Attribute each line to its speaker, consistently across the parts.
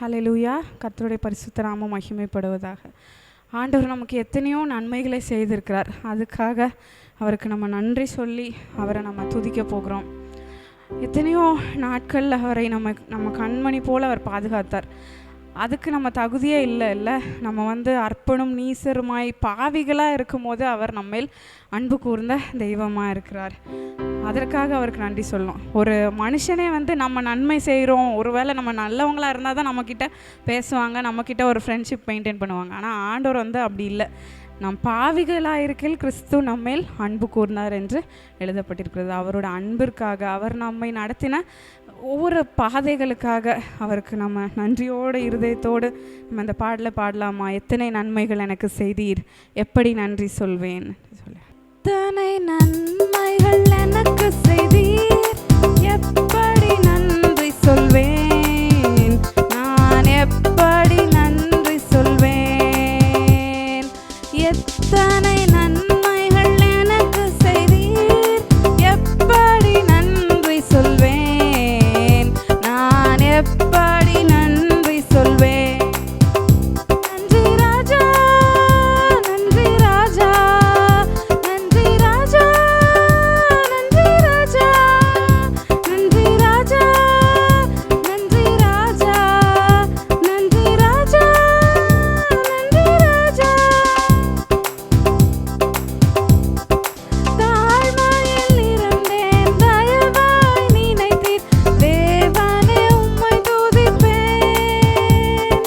Speaker 1: ஹல்லேலூயா. கர்த்தருடைய பரிசுத்த நாமம் மகிமைப்படுவதாக. ஆண்டவர் நமக்கு எத்தனையோ நன்மைகளை செய்திருக்கிறார். அதுக்காக அவருக்கு நம்ம நன்றி சொல்லி அவரை நம்ம துதிக்க போகிறோம். எத்தனையோ நாட்களில் அவரை நம்ம கண்மணி போல் அவர் பாதுகாத்தார். அதுக்கு நம்ம தகுதியே இல்லை. நம்ம அர்ப்பணம் நீசருமாய் பாவிகளாக இருக்கும் போது அவர் நம்மேல் அன்பு கூர்ந்த தெய்வமாக இருக்கிறார். அதற்காக அவருக்கு நன்றி சொல்லணும். ஒரு மனுஷனே நம்ம நன்மை செய்கிறோம், ஒருவேளை நம்ம நல்லவங்களாக இருந்தால் தான் நம்மக்கிட்ட பேசுவாங்க, நம்மக்கிட்ட ஒரு ஃப்ரெண்ட்ஷிப் மெயின்டைன் பண்ணுவாங்க. ஆனால் ஆண்டவர் அப்படி இல்லை. நம் பாவிகளாக இருக்கையில் கிறிஸ்து நம்மேல் அன்பு கூர்ந்தார் என்று எழுதப்பட்டிருக்கிறது. அவரோட அன்பிற்காக, அவர் நம்மை நடத்தின ஒவ்வொரு பாதைகளுக்காக அவருக்கு நம்ம நன்றியோடு இருதயத்தோடு நம்ம இந்த பாடலை பாடலாமா? எத்தனை நன்மைகள் எனக்கு செய்தீர், எப்படி நன்றி சொல்வேன் சொல்ல. எத்தனை நன்மைகள் எனக்கு செய்தீர், எப்படி நன்றி சொல்வேன், நான் எப்படி நன்றி சொல்வேன். எத்தனை நன்மைகள் எனக்கு செய்தீர், எப்படி நன்றி சொல்வேன், நான் எப்படி நன்றி சொல்வேன். நன்றி ராஜா, நன்றி ராஜா, நன்றி ராஜா, நன்றி ராஜா, நன்றி ராஜா, நன்றி ராஜா, நன்றி ராஜா, நன்றி ராஜா. தாழ்மையில் இருந்தேன், தயவாய் நினைத்தீர், தேவனே உம்மை துதிப்பேன்.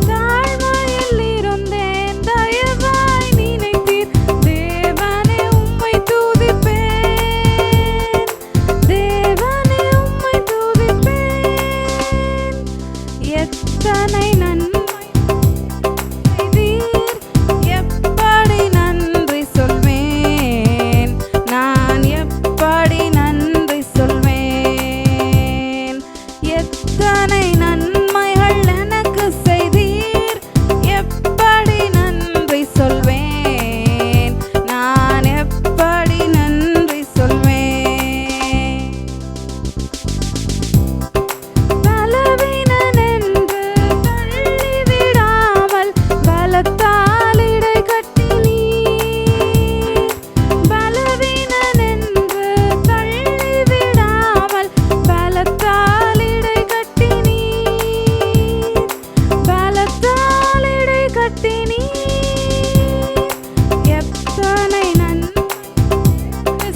Speaker 1: தாழ்மையில் இருந்தேன், தயவாய் நினைத்தீர், தேவனே உம்மை துதிப்பேன், தேவனே உம்மை துதிப்பேன். எத்தனை நன்மை செய்தீர், எப்படி நன்றி சொல்வேன், நான் எப்படி நன்றி சொல்வேன். எத்தனை நன்மைகள் எனக்கு செய்தீர், எப்படி நன்றி சொல்வேன், நான் எப்படி நன்றி சொல்வேன். பலவீனன் என்று தள்ளிவிடாமல் பலத்தால் இடை கட்டினீர். பலவீனன் என்று தள்ளிவிடாமல் பலத்தால் இடை கட்டினீர். பலத்தால் இடை கட்டினீர். எத்தனை நன்மை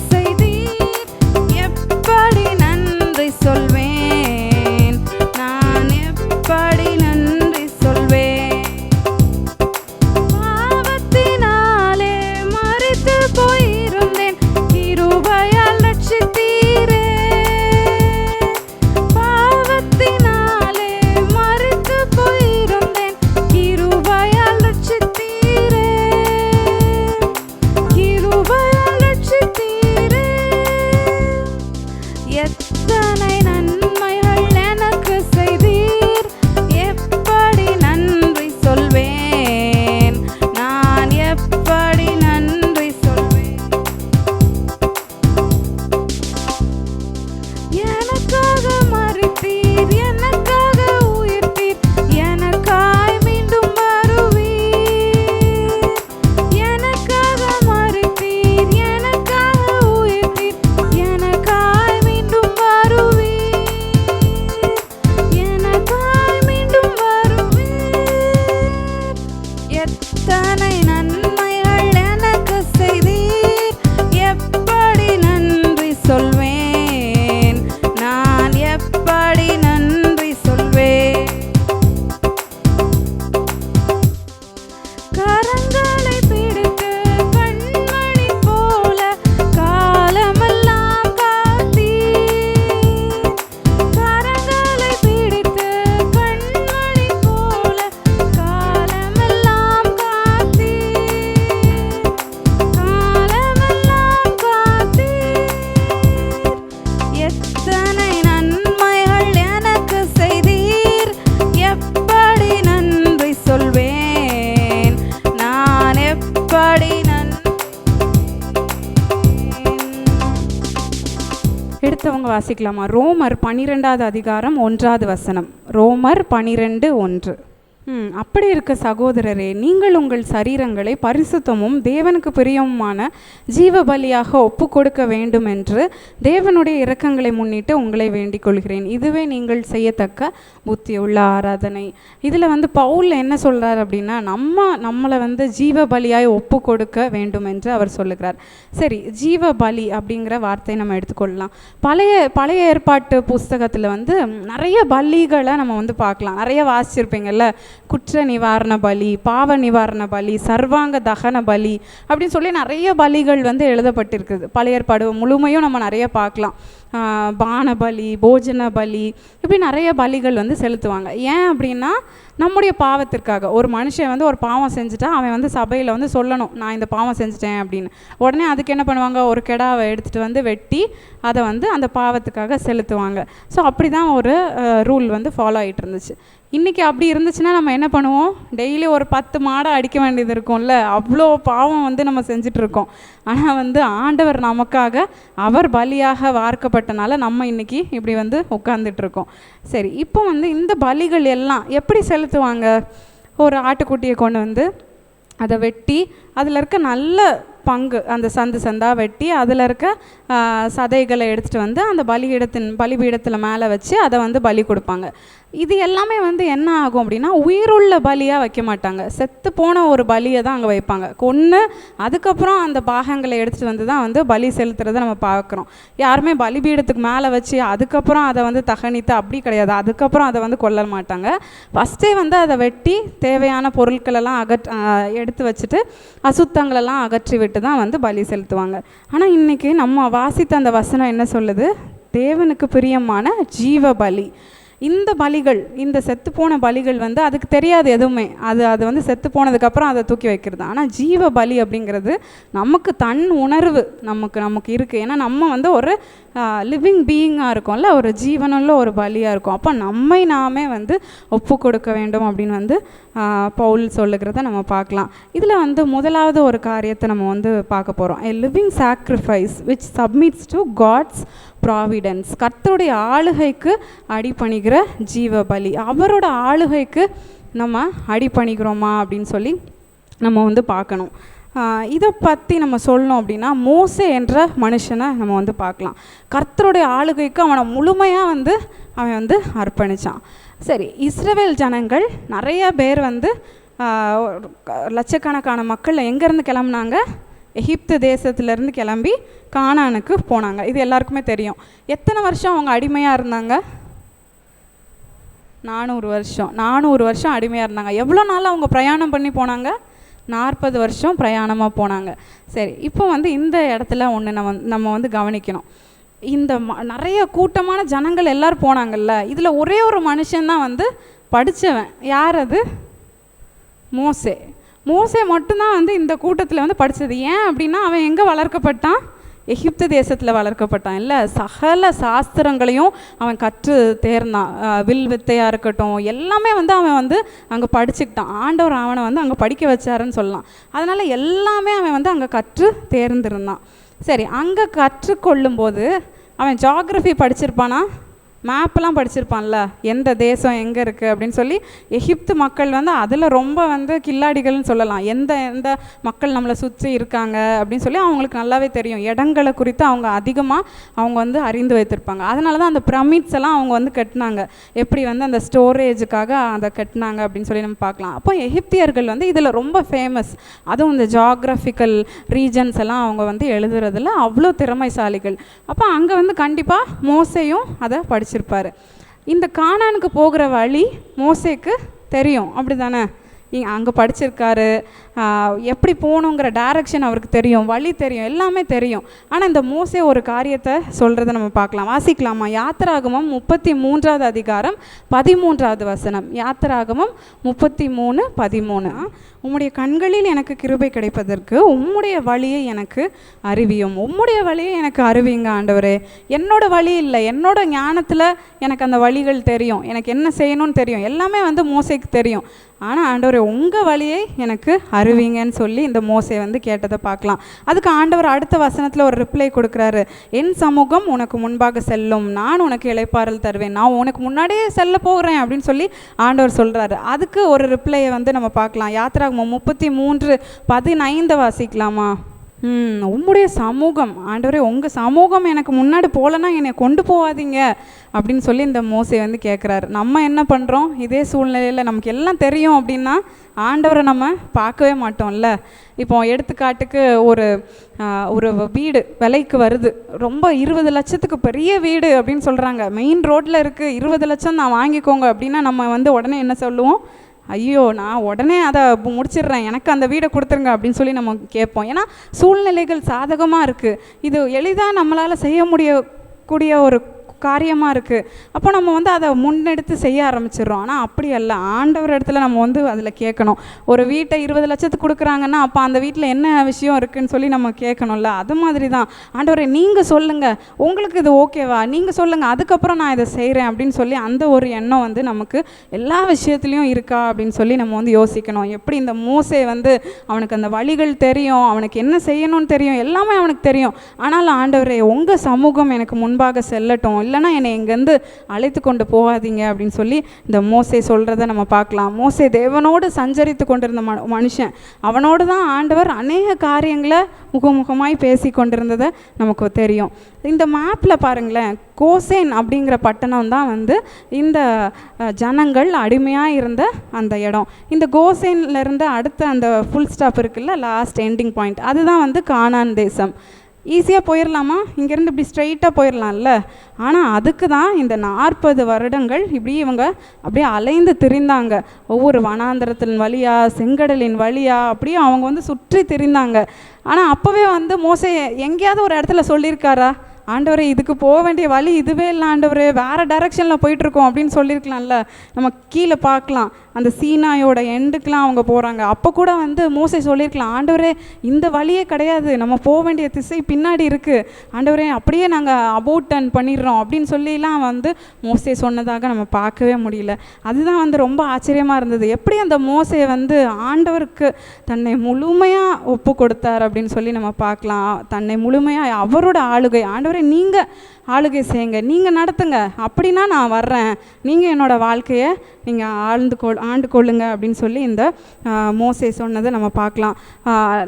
Speaker 1: செய்தீர், எப்படி நன்றி சொல்வேன், நான் எப்படி நன்றி சொல்வேன். பாவத்தினாலே மரித்து போயிருந்தேன், கிருபையால் ரட்சித்தீரே. பாவத்தினாலே மரித்து போயிருந்தேன், கிருபையால் ரட்சித்தீரே, கிருபையால் ரட்சித்தீரே. எத்தனை நன்மைகள் எனக்கு செய்தீர், எப்படி நன்றி சொல்வேன், நான் எப்படி நன்றி சொல்வேன். எனக்காக மரித்தீர், எனக்காக உயிர்த்தீர், எனக்காய் மீண்டும் வருவீர். எனக்காக மரித்தீர், எனக்காக உயிர்த்தீர், எனக்காய் மீண்டும் வருவீர், எனக்காய் மீண்டும் வருவீர். எத்தனை நன்மைகள் எனக்கு செய்தீர், எப்படி நன்றி சொல்வேன், நான் எப்படி நன்றி சொல்வேன். கரங்களை பிடித்து கண்மணி போல காலமெல்லாம் காத்தீர். கரங்களை பிடித்து கண்மணி போல காலமெல்லாம் காத்தீர், காலமெல்லாம் காத்தீர். எத்தனை நன்மைகள் எனக்கு செய்தீர், எப்படி நன்றி சொல்வேன், நான் எப்படி நன்றி. எடுத்தவங்க வாசிக்கலாமா? ரோமர் 12வது அதிகாரம் 1வது வசனம். ரோமர் 12:1. அப்படி இருக்க சகோதரரே, நீங்கள் உங்கள் சரீரங்களை பரிசுத்தமும் தேவனுக்கு பிரியமுமான ஜீவ பலியாக ஒப்பு கொடுக்க வேண்டும் என்று தேவனுடைய இரக்கங்களை முன்னிட்டு உங்களை வேண்டிக் கொள்கிறேன். இதுவே நீங்கள் செய்யத்தக்க புத்தியுள்ள ஆராதனை. இதில் பவுல் என்ன சொல்கிறார் அப்படின்னா, நம்மளை ஜீவ பலியாய் ஒப்பு கொடுக்க வேண்டும் என்று அவர் சொல்லுகிறார். சரி, ஜீவ பலி அப்படிங்கிற வார்த்தையை நம்ம எடுத்துக்கொள்ளலாம். பழைய ஏற்பாட்டு புஸ்தகத்தில் நிறைய பலிகளை நம்ம பார்க்கலாம். நிறைய வாசிச்சிருப்பீங்கள்ல, குற்ற நிவாரண பலி, பாவ நிவாரண பலி, சர்வாங்க தகன பலி அப்படின்னு சொல்லி நிறைய பலிகள் எழுதப்பட்டிருக்குது. பழைய ஏற்பாடு முழுமையும் நம்ம நிறைய பார்க்கலாம். பான பலி, போஜன பலி, இப்படி நிறைய பலிகள் செலுத்துவாங்க. ஏன் அப்படின்னா, நம்முடைய பாவத்திற்காக. ஒரு மனுஷன் ஒரு பாவம் செஞ்சுட்டா அவன் சபையில் சொல்லணும், நான் இந்த பாவம் செஞ்சுட்டேன் அப்படின்னு. உடனே அதுக்கு என்ன பண்ணுவாங்க, ஒரு கெடாவை எடுத்துகிட்டு வெட்டி அதை அந்த பாவத்துக்காக செலுத்துவாங்க. ஸோ அப்படி தான் ஒரு ரூல் ஃபாலோ ஆகிட்டு இருந்துச்சு. இன்றைக்கி அப்படி இருந்துச்சுன்னா நம்ம என்ன பண்ணுவோம், டெய்லி ஒரு 10 மாடை அடிக்க வேண்டியது இருக்கும்ல, அவ்வளோ பாவம் நம்ம செஞ்சிட்ருக்கோம். ஆனால் ஆண்டவர் நமக்காக அவர் பலியாக வார்க்கப்பட்டனால நம்ம இன்றைக்கி இப்படி உட்காந்துட்ருக்கோம். சரி, இப்போ இந்த பலிகள் எல்லாம் எப்படி செலுத்துவாங்க? ஒரு ஆட்டுக்குட்டியை கொண்டு அதை வெட்டி அதில் இருக்க நல்ல பங்கு, அந்த சந்தாக வெட்டி அதில் இருக்க சதைகளை எடுத்துகிட்டு அந்த பலிபீடத்தில் மேலே வச்சு அதை பலி கொடுப்பாங்க. இது எல்லாமே என்ன ஆகும் அப்படின்னா, உயிருள்ள பலியாக வைக்க மாட்டாங்க. செத்து போன ஒரு பலியை தான் அங்கே வைப்பாங்க. கொன்று அதுக்கப்புறம் அந்த பாகங்களை எடுத்துகிட்டு தான் பலி செலுத்துறதை நம்ம பார்க்குறோம். யாருமே பலிபீடத்துக்கு மேலே வச்சு அதுக்கப்புறம் அதை தகனித்து அப்படி கிடையாது. அதுக்கப்புறம் அதை கொல்ல மாட்டாங்க. ஃபஸ்ட்டே அதை வெட்டி தேவையான பொருட்களெல்லாம் எடுத்து வச்சுட்டு அசுத்தங்களெல்லாம் அகற்றி விட்டு தான் பலி செலுத்துவாங்க. ஆனால் இன்றைக்கி நம்ம வாசித்த அந்த வசனம் என்ன சொல்லுது? தேவனுக்கு பிரியமான ஜீவ பலி. இந்த பலிகள், இந்த செத்து போன பலிகள் அதுக்கு தெரியாது எதுவுமே. அது செத்து போனதுக்கப்புறம் அதை தூக்கி வைக்கிறது. ஆனால் ஜீவ பலி அப்படிங்கிறது நமக்கு தன் உணர்வு நமக்கு இருக்குது. ஏன்னா நம்ம ஒரு லிவிங் பீயிங்காக இருக்கோம்ல, ஒரு ஜீவனுள்ள ஒரு பலியாக இருக்கும். அப்போ நம்மை நாமே ஒப்பு கொடுக்க வேண்டும் அப்படின்னு பவுல் சொல்லுகிறத நம்ம பார்க்கலாம். இதில் முதலாவது ஒரு காரியத்தை நம்ம பார்க்க போகிறோம். A living sacrifice which submits to God's providence. கர்த்தருடைய ஆளுகைக்கு அடிபணிகிற ஜீவ பலி. அவரோட ஆளுகைக்கு நம்ம அடிபணிகிறோமா அப்படின்னு சொல்லி நம்ம பார்க்கணும். இதை பற்றி நம்ம சொல்லணும் அப்படின்னா, மோசே என்ற மனுஷனை நம்ம பார்க்கலாம். கர்த்தருடைய ஆளுகைக்கு அவனை முழுமையாக அவன் அர்ப்பணித்தான். சரி, இஸ்ரவேல் ஜனங்கள் நிறைய பேர் லட்சக்கணக்கான மக்கள் எங்கேருந்து கிளம்புனாங்க? எகிப்து தேசத்துலேருந்து கிளம்பி கானானுக்கு போனாங்க. இது எல்லாருக்குமே தெரியும். எத்தனை வருஷம் அவங்க அடிமையாக இருந்தாங்க? 400 வருஷம் அடிமையாக இருந்தாங்க. எவ்வளோ நாள் அவங்க பிரயாணம் பண்ணி போனாங்க? 40 வருஷம் பிரயாணமாக போனாங்க. சரி, இப்போ இந்த இடத்துல ஒன்று நம்ம கவனிக்கணும். இந்த நிறைய கூட்டமான ஜனங்கள் எல்லோரும் போனாங்கல்ல, இதில் ஒரே ஒரு மனுஷன்தான் படித்தவன். யார் அது? மோசே மட்டும்தான் இந்த கூட்டத்தில் படித்தது. ஏன் அப்படின்னா, அவன் எங்கே வளர்க்கப்பட்டான்? எகிப்து தேசத்தில் வளர்க்கப்பட்டான். இல்லை, சகல சாஸ்திரங்களையும் அவன் கற்று தேர்ந்தான். வில் வித்தையாக இருக்கட்டும், எல்லாமே அவன் அங்கே படிச்சுக்கிட்டான். ஆண்டவர் அவனை அங்கே படிக்க வச்சாருன்னு சொல்லலாம். அதனால் எல்லாமே அவன் அங்கே கற்று தேர்ந்திருந்தான். சரி, அங்கே கற்றுக்கொள்ளும்போது அவன் ஜியாகிரஃபி படிச்சிருப்பானா? மேப்பெல்லாம் படிச்சிருப்பான்ல, எந்த தேசம் எங்கே இருக்குது அப்படின்னு சொல்லி. எகிப்து மக்கள் அதில் ரொம்ப கில்லாடிகள்னு சொல்லலாம். எந்த மக்கள் நம்மளை சுற்றி இருக்காங்க அப்படின்னு சொல்லி அவங்களுக்கு நல்லாவே தெரியும். இடங்களை குறித்து அவங்க அதிகமாக அவங்க அறிந்து வைத்திருப்பாங்க. அதனால தான் அந்த பிரமிட்ஸ் எல்லாம் அவங்க கட்டினாங்க. எப்படி அந்த ஸ்டோரேஜுக்காக அதை கட்டினாங்க அப்படின்னு சொல்லி நம்ம பார்க்கலாம். அப்போ எகிப்தியர்கள் இதில் ரொம்ப ஃபேமஸ். அதுவும் இந்த ஜியாகிரபிக்கல் ரீஜன்ஸ் எல்லாம் அவங்க எழுதுறதுல அவ்வளோ திறமைசாலிகள். அப்போ அங்கே கண்டிப்பாக மோசேயும் அதை படிச்சிருப்பார். இந்த கானானுக்கு போகிற வழி மோசேக்கு தெரியும், அப்படி தானே? அங்கே படிச்சிருக்காரு. எப்படி போகணுங்கிற டைரக்ஷன் அவருக்கு தெரியும், வழி தெரியும், எல்லாமே தெரியும். ஆனால் இந்த மோசே ஒரு காரியத்தை சொல்கிறத நம்ம பார்க்கலாம். வாசிக்கலாமா? யாத்திராகமம் 33வது அதிகாரம் 13வது வசனம். யாத்திராகமம் 33:13. உம்முடைய கண்களில் எனக்கு கிருபை கிடைப்பதற்கு உம்முடைய வழியை எனக்கு அறிவியும். உம்முடைய வழியை எனக்கு அறிவிங்க ஆண்டவரே. என்னோட வழி இல்லை, என்னோட ஞானத்தில் எனக்கு அந்த வழிகள் தெரியும், எனக்கு என்ன செய்யணும்னு தெரியும், எல்லாமே மோசேக்கு தெரியும். ஆனால் ஆண்டவரே உங்கள் வழியை எனக்கு அறிவிங்கன்னு சொல்லி இந்த மோசே வந்து கேட்டதை பார்க்கலாம். அதுக்கு ஆண்டவர் அடுத்த வசனத்தில் ஒரு ரிப்ளை கொடுக்குறாரு. என் சமூகம் உனக்கு முன்பாக செல்லும், நான் உனக்கு இளைப்பாறல் தருவேன், நான் உனக்கு முன்னாடியே செல்ல போகிறேன் அப்படின்னு சொல்லி ஆண்டவர் சொல்கிறாரு. அதுக்கு ஒரு ரிப்ளையை வந்து நம்ம பார்க்கலாம். யாத்திராகமம் 33:15 வாசிக்கலாமா? உம்முடைய சமூகம், ஆண்டவரே உங்கள் சமூகம் எனக்கு முன்னாடி போகலன்னா என்னை கொண்டு போகாதீங்க அப்படின்னு சொல்லி இந்த மோசே வந்து கேட்குறாரு. நம்ம என்ன பண்ணுறோம்? இதே சூழ்நிலையில் நமக்கு எல்லாம் தெரியும் அப்படின்னா ஆண்டவரை நம்ம பார்க்கவே மாட்டோம்ல. இப்போ எடுத்துக்காட்டுக்கு ஒரு வீடு விலைக்கு வருது, ரொம்ப 20 லட்சத்துக்கு பெரிய வீடு அப்படின்னு சொல்கிறாங்க, மெயின் ரோட்டில் இருக்குது, 20 லட்சம் நான் வாங்கிக்கோங்க அப்படின்னா நம்ம வந்து உடனே என்ன சொல்லுவோம்? ஐயோ, நான் உடனே அதை முடிச்சிடுறேன், எனக்கு அந்த வீடை கொடுத்துருங்க அப்படின்னு சொல்லி நம்ம கேட்போம். ஏன்னா சூழ்நிலைகள் சாதகமாக இருக்குது, இது எளிதாக நம்மளால் செய்ய முடியக்கூடிய ஒரு காரியமாக இருக்குது. அப்போ நம்ம வந்து அதை முன்னெடுத்து செய்ய ஆரம்பிச்சிடுறோம். ஆனால் அப்படி அல்ல. ஆண்டவர் இடத்துல நம்ம வந்து அதில் கேட்கணும். ஒரு வீட்டை 20 லட்சத்துக்கு கொடுக்குறாங்கன்னா அப்போ அந்த வீட்டில் என்ன விஷயம் இருக்குதுன்னு சொல்லி நம்ம கேட்கணும்ல. அது மாதிரி தான் ஆண்டவரே நீங்கள் சொல்லுங்கள், உங்களுக்கு இது ஓகேவா, நீங்கள் சொல்லுங்கள், அதுக்கப்புறம் நான் இதை செய்கிறேன் அப்படின்னு சொல்லி அந்த ஒரு எண்ணம் வந்து நமக்கு எல்லா விஷயத்துலையும் இருக்கா அப்படின்னு சொல்லி நம்ம வந்து யோசிக்கணும். எப்படி இந்த மோசே வந்து அவனுக்கு அந்த வழிகள் தெரியும், அவனுக்கு என்ன செய்யணும்னு தெரியும், எல்லாமே அவனுக்கு தெரியும். ஆனால் ஆண்டவரே உங்கள் சமூகம் எனக்கு முன்பாக செல்லட்டும், இல்லைனா என்னை இங்கேருந்து அழைத்து கொண்டு போகாதீங்க அப்படின்னு சொல்லி இந்த மோசே சொல்கிறத நம்ம பார்க்கலாம். மோசே தேவனோடு சஞ்சரித்து கொண்டிருந்த மனுஷன், அவனோடு தான் ஆண்டவர் அநேக காரியங்களை முகமுகமாய் பேசி கொண்டிருந்ததை நமக்கு தெரியும். இந்த மேப்பில் பாருங்களேன், கோசேன் அப்படிங்கிற பட்டணம் தான் வந்து இந்த ஜனங்கள் அடிமையாக இருந்த அந்த இடம். இந்த கோசேன்லேருந்து அடுத்த அந்த ஃபுல் ஸ்டாப் இருக்குல்ல, லாஸ்ட் எண்டிங் பாயிண்ட், அதுதான் வந்து கானான் தேசம். ஈஸியாக போயிடலாமா? இங்கேருந்து இப்படி ஸ்ட்ரைட்டாக போயிடலாம்ல. ஆனால் அதுக்கு தான் இந்த 40 வருடங்கள் இப்படி இவங்க அப்படியே அலைந்து திரிந்தாங்க. ஒவ்வொரு வனாந்தரத்தின் வழியாக, செங்கடலின் வழியாக அப்படியே அவங்க வந்து சுற்றி திரிந்தாங்க. ஆனால் அப்போவே வந்து மோசே எங்கேயாவது ஒரு இடத்துல சொல்லியிருக்காரா, ஆண்டவரே இதுக்கு போக வேண்டிய வழி இதுவே இல்லை ஆண்டவரே, வேறு டைரக்ஷனில் போயிட்டுருக்கோம் அப்படின்னு சொல்லியிருக்கலாம்ல. நம்ம கீழே பார்க்கலாம், அந்த சீனாயோட எண்டுக்கெலாம் அவங்க போகிறாங்க. அப்போ கூட வந்து மோசே சொல்லியிருக்கலாம், ஆண்டவரே இந்த வழியே கிடையாது, நம்ம போக வேண்டிய திசை பின்னாடி இருக்குது, ஆண்டவரே அப்படியே நாங்கள் அபோட் டர்ன் பண்ணிடுறோம் அப்படின்னு சொல்லிலாம் வந்து மோசே சொன்னதாக நம்ம பார்க்கவே முடியல. அதுதான் வந்து ரொம்ப ஆச்சரியமாக இருந்தது. எப்படி அந்த மோசே வந்து ஆண்டவருக்கு தன்னை முழுமையாக ஒப்பு கொடுத்தார் அப்படின்னு சொல்லி நம்ம பார்க்கலாம். தன்னை முழுமையாக அவரோட ஆளுகை, ஆண்டவரே நீங்கள் ஆளுகை செய்யுங்க, நீங்கள் நடத்துங்க, அப்படின்னா நான் வர்றேன், நீங்கள் என்னோடய வாழ்க்கையை நீங்கள் ஆண்டு கொள்ளுங்க அப்படின்னு சொல்லி இந்த மோசே சொன்னதை நம்ம பார்க்கலாம்.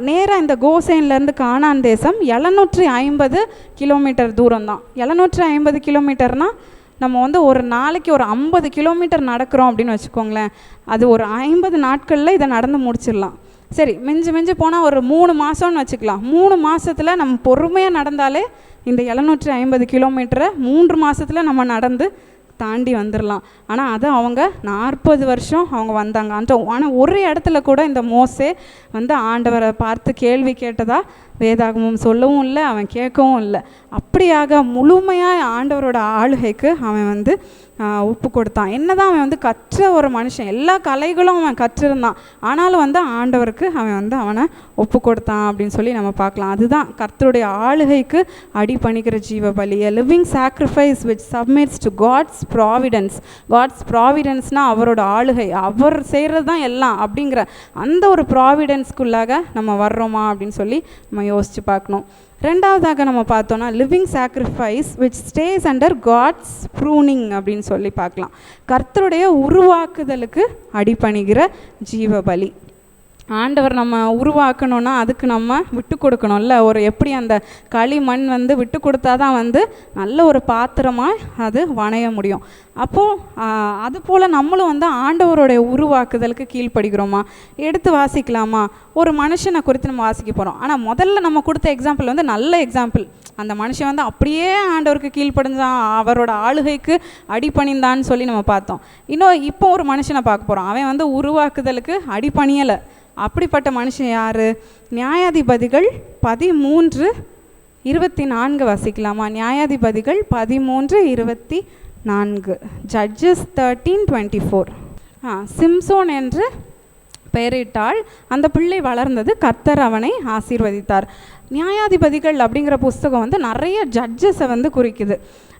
Speaker 1: நேராக இந்த கோசேன்லேருந்து கானான் தேசம் 750 கிலோமீட்டர் தூரம் தான். 750 கிலோமீட்டர்னால் நம்ம வந்து ஒரு நாளைக்கு ஒரு 50 கிலோமீட்டர் நடக்கிறோம் அப்படின்னு வச்சுக்கோங்களேன். அது ஒரு 50 நாட்களில் இதை நடந்து முடிச்சிடலாம். சரி, மிஞ்சி போனால் ஒரு 3 மாதம்னு வச்சுக்கலாம். 3 மாதத்தில் நம்ம பொறுமையாக நடந்தாலே இந்த 750 கிலோமீட்டரை 3 மாதத்தில் நம்ம நடந்து தாண்டி வந்துடலாம். ஆனால் அது அவங்க 40 வருஷம் அவங்க வந்தாங்க. ஆனால் ஒரு இடத்துல கூட இந்த மோசே வந்து ஆண்டவரை பார்த்து கேள்வி கேட்டதா வேதாகமம் சொல்லவும் இல்லை, அவன் கேட்கவும் இல்லை. அப்படியாக முழுமையாக ஆண்டவரோட ஆளுகைக்கு அவன் வந்து ஒப்பு கொடுத்தான். என்னதான் அவன் வந்து கற்ற ஒரு மனுஷன், எல்லா கலைகளும் அவன் கற்றிருந்தான், ஆனாலும் வந்து ஆண்டவருக்கு அவன் வந்து அவனை ஒப்பு கொடுத்தான் அப்படின்னு சொல்லி நம்ம பார்க்கலாம். அதுதான் கர்த்தருடைய ஆளுகைக்கு அடிபணிக்கிற ஜீவ பலி. A living sacrifice which submits to God's providence. God's providenceனால் அவரோட ஆளுகை, அவர் செய்கிறது தான் எல்லாம் அப்படிங்கிற அந்த ஒரு ப்ராவிடன்ஸ்க்குள்ளாக நம்ம வர்றோமா அப்படின்னு சொல்லி நம்ம யோசித்து பார்க்கணும். ரெண்டாவதாக நம்ம பார்த்தோன்னா living sacrifice which stays under God's pruning அப்படின்னு சொல்லி பார்க்கலாம். கர்த்தருடைய உருவாக்குதலுக்கு அடிபணிகிற ஜீவ பலி. ஆண்டவர் நம்ம உருவாக்கணும்னா அதுக்கு நம்ம விட்டு கொடுக்கணும்ல. ஒரு எப்படி அந்த களிமண் வந்து விட்டு கொடுத்தா தான் வந்து நல்ல ஒரு பாத்திரமாக அது வணைய முடியும். அப்போது அதுபோல் நம்மளும் வந்து ஆண்டவருடைய உருவாக்குதலுக்கு கீழ்ப்படுகிறோமா? எடுத்து வாசிக்கலாமா? ஒரு மனுஷனை குறித்து நம்ம வாசிக்க போகிறோம். ஆனால் முதல்ல நம்ம கொடுத்த எக்ஸாம்பிள் வந்து நல்ல எக்ஸாம்பிள். அந்த மனுஷன் வந்து அப்படியே ஆண்டவருக்கு கீழ்ப்படிஞ்சான், அவரோட ஆளுகைக்கு அடிபணிந்தான்னு சொல்லி நம்ம பார்த்தோம். இப்போ ஒரு மனுஷனை பார்க்க போகிறோம். அவன் வந்து உருவாக்குதலுக்கு அடிபணியலை. அப்படிப்பட்ட மனுஷன் யார்? நியாயாதிபதிகள் 13:24 வாசிக்கலாமா? நியாயாதிபதிகள் 13:24. ஜட்ஜஸ் 13:24. சிம்சோன் என்று பெயரிட்டால் அந்த பிள்ளை வளர்ந்தது, கர்த்தர் அவனை ஆசீர்வதித்தார். நியாயாதிபதிகள் அப்படிங்கிற புஸ்தகம் வந்து நிறைய ஜட்ஜஸை வந்து குறிக்குது.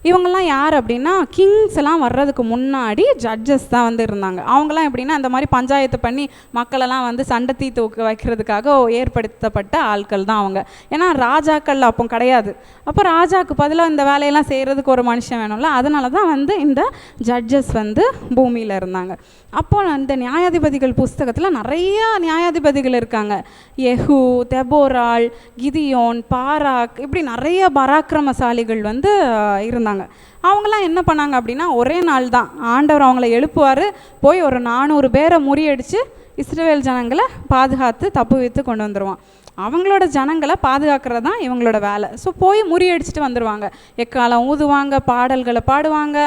Speaker 1: இவங்கெல்லாம் யார் அப்படின்னா, கிங்ஸ் எல்லாம் வர்றதுக்கு முன்னாடி ஜட்ஜஸ் தான் வந்து இருந்தாங்க. அவங்கெல்லாம் எப்படின்னா இந்த மாதிரி பஞ்சாயத்து பண்ணி மக்களெல்லாம் வந்து சண்டை தீர்த்து வைக்கிறதுக்காக ஏற்படுத்தப்பட்ட ஆட்கள் தான் அவங்க. ஏன்னா ராஜாக்கள் அப்போ கிடையாது. அப்போ ராஜாவுக்கு பதிலாக இந்த வேலையெல்லாம் செய்கிறதுக்கு ஒரு மனுஷன் வேணும்ல, அதனால தான் வந்து இந்த ஜட்ஜஸ் வந்து பூமியில் இருந்தாங்க. அப்போ அந்த நியாயாதிபதிகள் புஸ்தகத்தில் நிறையா நியாயாதிபதிகள் இருக்காங்க. யெகூ, தெபோராள், கிதியோன், பாராக், இப்படி நிறைய பராக்கிரமசாலிகள் வந்து இருந்தாங்க. அவங்களாம் என்ன பண்ணாங்க அப்படின்னா, ஒரே நாள் தான் ஆண்டவர் அவங்கள எழுப்புவார், போய் ஒரு 400 பேரை முறியடித்து இஸ்ரவேல் ஜனங்களை பாதுகாத்து தப்பு வைத்து கொண்டு வந்துடுவான். அவங்களோட ஜனங்களை பாதுகாக்கிறது தான் இவங்களோட வேலை. ஸோ போய் முறியடிச்சிட்டு வந்துடுவாங்க, எக்காலம் ஊதுவாங்க, பாடல்களை பாடுவாங்க.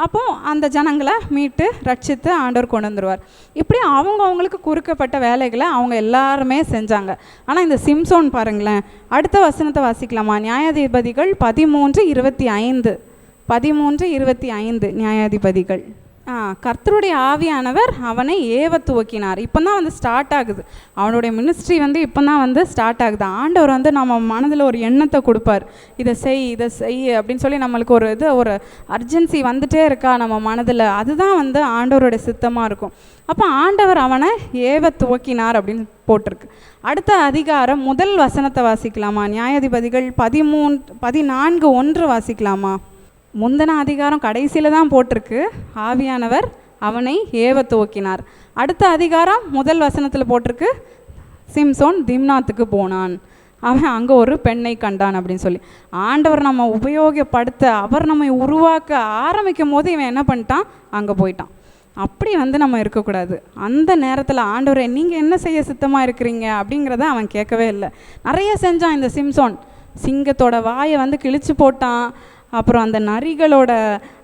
Speaker 1: அப்போ அந்த ஜனங்களை மீட்டு ரட்சித்து ஆண்டவர் கொண்டு வந்துடுவார். இப்படி அவங்களுக்கு குறுக்கப்பட்ட வேலைகளை அவங்க எல்லாருமே செஞ்சாங்க. ஆனால் இந்த சிம்சோன் பாருங்களேன், அடுத்த வசனத்தை வாசிக்கலாமா? நியாயாதிபதிகள் 13:25. 13:25 நியாயாதிபதிகள். கர்த்தருடைய ஆவியானவர் அவனை ஏவ துவக்கினார். இப்போ தான் வந்து ஸ்டார்ட் ஆகுது அவனுடைய மினிஸ்ட்ரி, வந்து இப்போ தான் வந்து ஸ்டார்ட் ஆகுது. ஆண்டவர் வந்து நம்ம மனதில் ஒரு எண்ணத்தை கொடுப்பார், இதை செய் அப்படின்னு சொல்லி நம்மளுக்கு ஒரு அர்ஜென்சி வந்துட்டே இருக்கா நம்ம மனதில், அதுதான் வந்து ஆண்டவருடைய சித்தமாக இருக்கும். அப்போ ஆண்டவர் அவனை ஏவ துவக்கினார் அப்படின்னு போட்டிருக்கு. அடுத்த அதிகாரம் முதல் வசனத்தை வாசிக்கலாமா? நியாயாதிபதிகள் 14:1 வாசிக்கலாமா? முந்தின அதிகாரம் கடைசியில் தான் போட்டிருக்கு, ஆவியானவர் அவனை ஏவ துவக்கினார். அடுத்த அதிகாரம் முதல் வசனத்தில் போட்டிருக்கு, சிம்சோன் திம்னாத்துக்கு போனான், அவன் அங்கே ஒரு பெண்ணை கண்டான் அப்படின்னு சொல்லி. ஆண்டவர் நம்ம உபயோகப்படுத்த, அவர் நம்மை உருவாக்க ஆரம்பிக்கும் போது இவன் என்ன பண்ணிட்டான், அங்கே போயிட்டான். அப்படி வந்து நம்ம இருக்கக்கூடாது. அந்த நேரத்தில் ஆண்டவரை நீங்கள் என்ன செய்ய சித்தமாக இருக்கிறீங்க அப்படிங்கிறத அவன் கேட்கவே இல்லை. நிறைய செஞ்சான் இந்த சிம்சோன். சிங்கத்தோட வாயை வந்து கிழிச்சு போட்டான், அப்புறம் அந்த நரிகளோட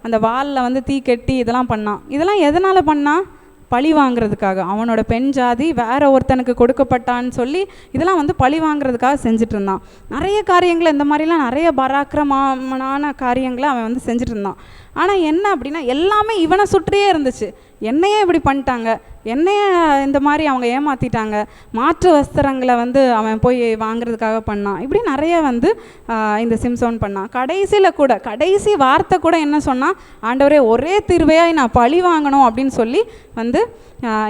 Speaker 1: அந்த வாலில் வந்து தீ கட்டி இதெல்லாம் பண்ணான். இதெல்லாம் எதனால் பண்ணான்? பழி வாங்கிறதுக்காக. அவனோட பெண் ஜாதி வேற ஒருத்தனுக்கு கொடுக்கப்பட்டான்னு சொல்லி இதெல்லாம் வந்து பழி வாங்கிறதுக்காக செஞ்சுட்டு இருந்தான். நிறைய காரியங்களை இந்த மாதிரிலாம் நிறைய பராக்கிரமமான காரியங்களை அவன் வந்து செஞ்சுட்டு இருந்தான். ஆனால் என்ன அப்படின்னா, எல்லாமே இவனை சுற்றியே இருந்துச்சு. என்னையே இப்படி பண்ணிட்டாங்க, என்னைய இந்த மாதிரி அவங்க ஏமாற்றிட்டாங்க, மாற்று வஸ்திரங்களை வந்து அவன் போய் வாங்கிறதுக்காக பண்ணான். இப்படி நிறைய வந்து இந்த சிம்சோன் பண்ணான். கடைசியில் கூட கடைசி வார்த்தை கூட என்ன சொன்னால், ஆண்டவரே ஒரே தீர்வையாக நான் பழி வாங்கணும் அப்படின்னு சொல்லி வந்து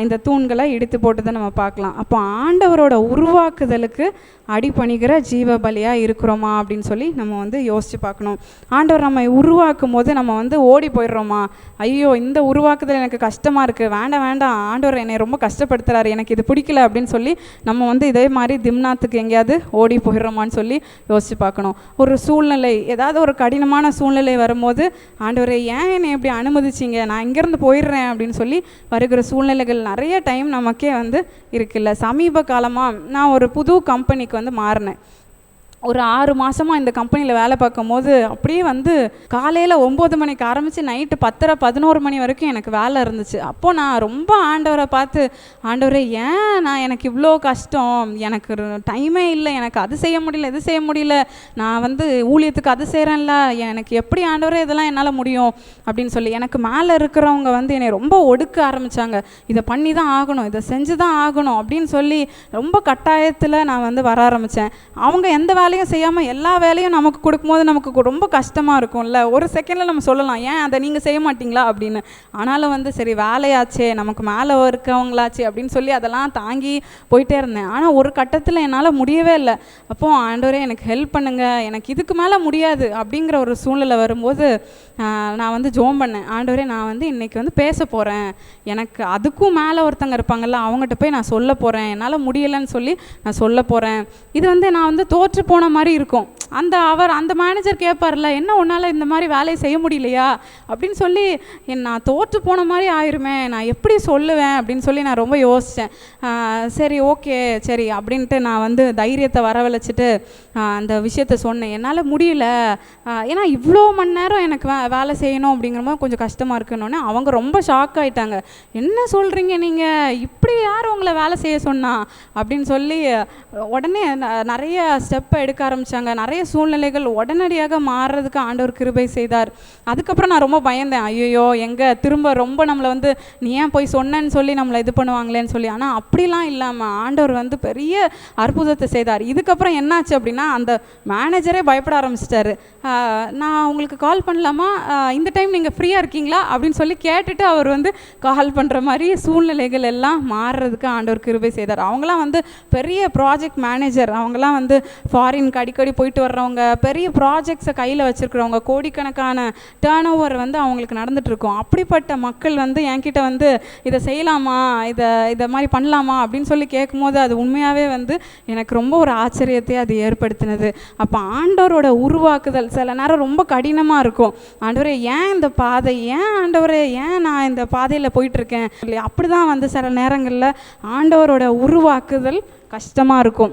Speaker 1: இந்த தூண்களை இடித்து போட்டதை நம்ம பார்க்கலாம். அப்போ ஆண்டவரோட உருவாக்குதலுக்கு அடிபணிகிற ஜீவ பலியாக இருக்கிறோமா அப்படின்னு சொல்லி நம்ம வந்து யோசித்து பார்க்கணும். ஆண்டவர் நம்ம உருவாக்கும் போது நம்ம வந்து ஓடி போயிடுறோமா, ஐயோ இந்த உருவாக்குதல் எனக்கு கஷ்டமாக இருக்குது, வேண்டாம் ஆண்டவர் என்னை ரொம்ப கஷ்டப்படுத்துகிறாரு, எனக்கு இது பிடிக்கல அப்படின்னு சொல்லி நம்ம வந்து இதே மாதிரி திம்னாத்துக்கு எங்கேயாவது ஓடி போயிடுறோமான்னு சொல்லி யோசித்து பார்க்கணும். ஒரு சூழ்நிலை, ஏதாவது ஒரு கடினமான சூழ்நிலை வரும்போது, ஆண்டவரை ஏன் என்னை எப்படி அனுமதிச்சிங்க, நான் இங்கேருந்து போயிடுறேன் அப்படின்னு சொல்லி வருகிற சூழ்நிலைகள் நிறைய டைம் நமக்கே வந்து இருக்குல்ல. சமீப காலமாக நான் ஒரு புது கம்பெனிக்கு வந்து மாறினேன். ஒரு 6 மாதமாக இந்த கம்பெனியில் வேலை பார்க்கும் போது அப்படியே வந்து காலையில் 9 மணிக்கு ஆரம்பித்து நைட்டு 10-11 மணி வரைக்கும் எனக்கு வேலை இருந்துச்சு. அப்போது நான் ரொம்ப ஆண்டவரை பார்த்து, ஆண்டவரே ஏன் எனக்கு இவ்வளோ கஷ்டம், எனக்கு டைமே இல்லை, எனக்கு அது செய்ய முடியல இது செய்ய முடியல, நான் வந்து ஊழியத்துக்கு அது செய்கிறேன்ல, எனக்கு எப்படி ஆண்டவரே இதெல்லாம் என்னால் முடியும் அப்படின்னு சொல்லி எனக்கு மேலே இருக்கிறவங்க வந்து என்னை ரொம்ப ஒடுக்க ஆரம்பித்தாங்க. இதை பண்ணி தான் ஆகணும், இதை செஞ்சு தான் ஆகணும் அப்படின்னு சொல்லி ரொம்ப கட்டாயத்தில் நான் வந்து வர ஆரம்பித்தேன். அவங்க எந்த வேலையும் செய்யாமல் எல்லா வேலையும் நமக்கு கொடுக்கும்போது நமக்கு ரொம்ப கஷ்டமாக இருக்கும்ல. ஒரு செகண்டில் நம்ம சொல்லலாம், ஏன் அதை நீங்கள் செய்ய மாட்டிங்களா அப்படின்னு. ஆனாலும் வந்து சரி வேலையாச்சே, நமக்கு மேலே இருக்கவங்களாச்சே அப்படின்னு சொல்லி அதெல்லாம் தாங்கி போயிட்டே இருந்தேன். ஆனால் ஒரு கட்டத்தில் என்னால் முடியவே இல்லை. அப்போது ஆண்டவரே எனக்கு ஹெல்ப் பண்ணுங்கள், எனக்கு இதுக்கு மேலே முடியாது அப்படிங்கிற ஒரு சூழ்நிலை வரும்போது நான் வந்து ஜோம் பண்ணேன். ஆண்டவரே நான் வந்து இன்றைக்கி வந்து பேச போகிறேன், எனக்கு அதுக்கும் மேலே ஒருத்தங்க இருப்பாங்கள்ல, அவங்ககிட்ட போய் நான் சொல்ல போகிறேன், என்னால் முடியலைன்னு சொல்லி நான் சொல்ல போகிறேன். இது வந்து நான் வந்து தோற்று போன மாதிரி இருக்கும். அந்த மேனேஜர் கேட்பார்ல, என்ன உன்னால் இந்த மாதிரி வேலையை செய்ய முடியலையா அப்படின்னு சொல்லி, நான் தோற்று போன மாதிரி ஆயிருமே, நான் எப்படி சொல்லுவேன் அப்படின்னு சொல்லி நான் ரொம்ப யோசித்தேன். சரி ஓகே சரி அப்படின்ட்டு நான் வந்து தைரியத்தை வரவழைச்சிட்டு அந்த விஷயத்த சொன்னேன். என்னால் முடியல, ஏன்னா இவ்வளோ மணி நேரம் எனக்கு வேலை செய்யணும் அப்படிங்கிறபோது கொஞ்சம் கஷ்டமாக இருக்குன்னொன்னே அவங்க ரொம்ப ஷாக் ஆகிட்டாங்க. என்ன சொல்கிறீங்க நீங்கள், இப்படி யார் உங்களை வேலை செய்ய சொன்னா அப்படின்னு சொல்லி உடனே நிறைய ஸ்டெப்பை எடுக்க ஆரம்பித்தாங்க. நிறைய நிறைய சூழ்நிலைகள் உடனடியாக மாறுறதுக்கு ஆண்டவர் கிருபை செய்தார். அதுக்கப்புறம் நான் ரொம்ப பயந்தேன், ஐயோ எங்கே திரும்ப ரொம்ப நம்மளை வந்து நீ ஏன் போய் சொன்னேன்னு சொல்லி நம்மளை இது பண்ணுவாங்களேன்னு சொல்லி. ஆனால் அப்படிலாம் இல்லாமல் ஆண்டவர் வந்து பெரிய அற்புதத்தை செய்தார். இதுக்கப்புறம் என்னாச்சு அப்படின்னா, அந்த மேனேஜரே பயப்பட ஆரம்பிச்சிட்டாரு. நான் உங்களுக்கு கால் பண்ணலாமா, இந்த டைம் நீங்கள் ஃப்ரீயாக இருக்கீங்களா அப்படின்னு சொல்லி கேட்டுட்டு அவர் வந்து கால் பண்ணுற மாதிரி சூழ்நிலைகள் எல்லாம் மாறுறதுக்கு ஆண்டவர் கிருபை செய்தார். அவங்களாம் வந்து பெரிய ப்ராஜெக்ட் மேனேஜர், அவங்களாம் வந்து ஃபாரினுக்கு அடிக்கடி போயிட்டு வர்றவங்க, பெரிய ப்ராஜெக்ட்ஸை கையில் வச்சுருக்கிறவங்க, கோடிக்கணக்கான டேர்ன் ஓவர் வந்து அவங்களுக்கு நடந்துகிட்ருக்கோம். அப்படிப்பட்ட மக்கள் வந்து என்கிட்ட வந்து இதை செய்யலாமா, இதை மாதிரி பண்ணலாமா அப்படின்னு சொல்லி கேட்கும்போது அது உண்மையாகவே வந்து எனக்கு ரொம்ப ஒரு ஆச்சரியத்தை அது ஏற்படுத்தினது. அப்போ ஆண்டவரோட உருவாக்குதல் சில நேரம் ரொம்ப கடினமாக இருக்கும். ஆண்டவரே ஏன் இந்த பாதை, ஏன் ஆண்டவரே ஏன் நான் இந்த பாதையில் போயிட்டுருக்கேன் சொல்லி அப்படி தான் வந்து சில நேரங்களில் ஆண்டவரோட உருவாக்குதல் கஷ்டமாக இருக்கும்,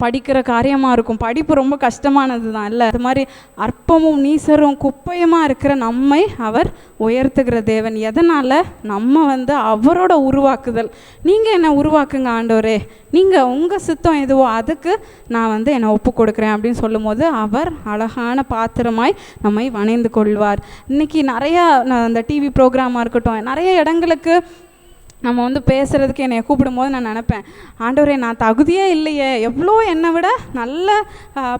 Speaker 1: படிக்கிற காரியமாக இருக்கும். படிப்பு ரொம்ப கஷ்டமானது தான் இல்லை, அது மாதிரி அற்பமும் நீசரும் குப்பையுமாக இருக்கிற நம்மை அவர் உயர்த்துகிற தேவன். எதனால்? நம்ம வந்து அவரோட உருவாக்குதல். நீங்கள் என்னை உருவாக்குங்க ஆண்டவரே, நீங்கள் உங்கள் சித்தம் எதுவோ அதுக்கு நான் வந்து என்னை ஒப்பு கொடுக்குறேன் அப்படின்னு சொல்லும்போது அவர் அழகான பாத்திரமாய் நம்மை வணைந்து கொள்வார். இன்றைக்கி நிறையா அந்த டிவி ப்ரோக்ராமாக இருக்கட்டும், நிறைய இடங்களுக்கு நம்ம வந்து பேசுகிறதுக்கு என்னை கூப்பிடும்போது நான் நினப்பேன், ஆண்டவரே நான் தகுதியே இல்லையே, எவ்வளோ என்னை விட நல்ல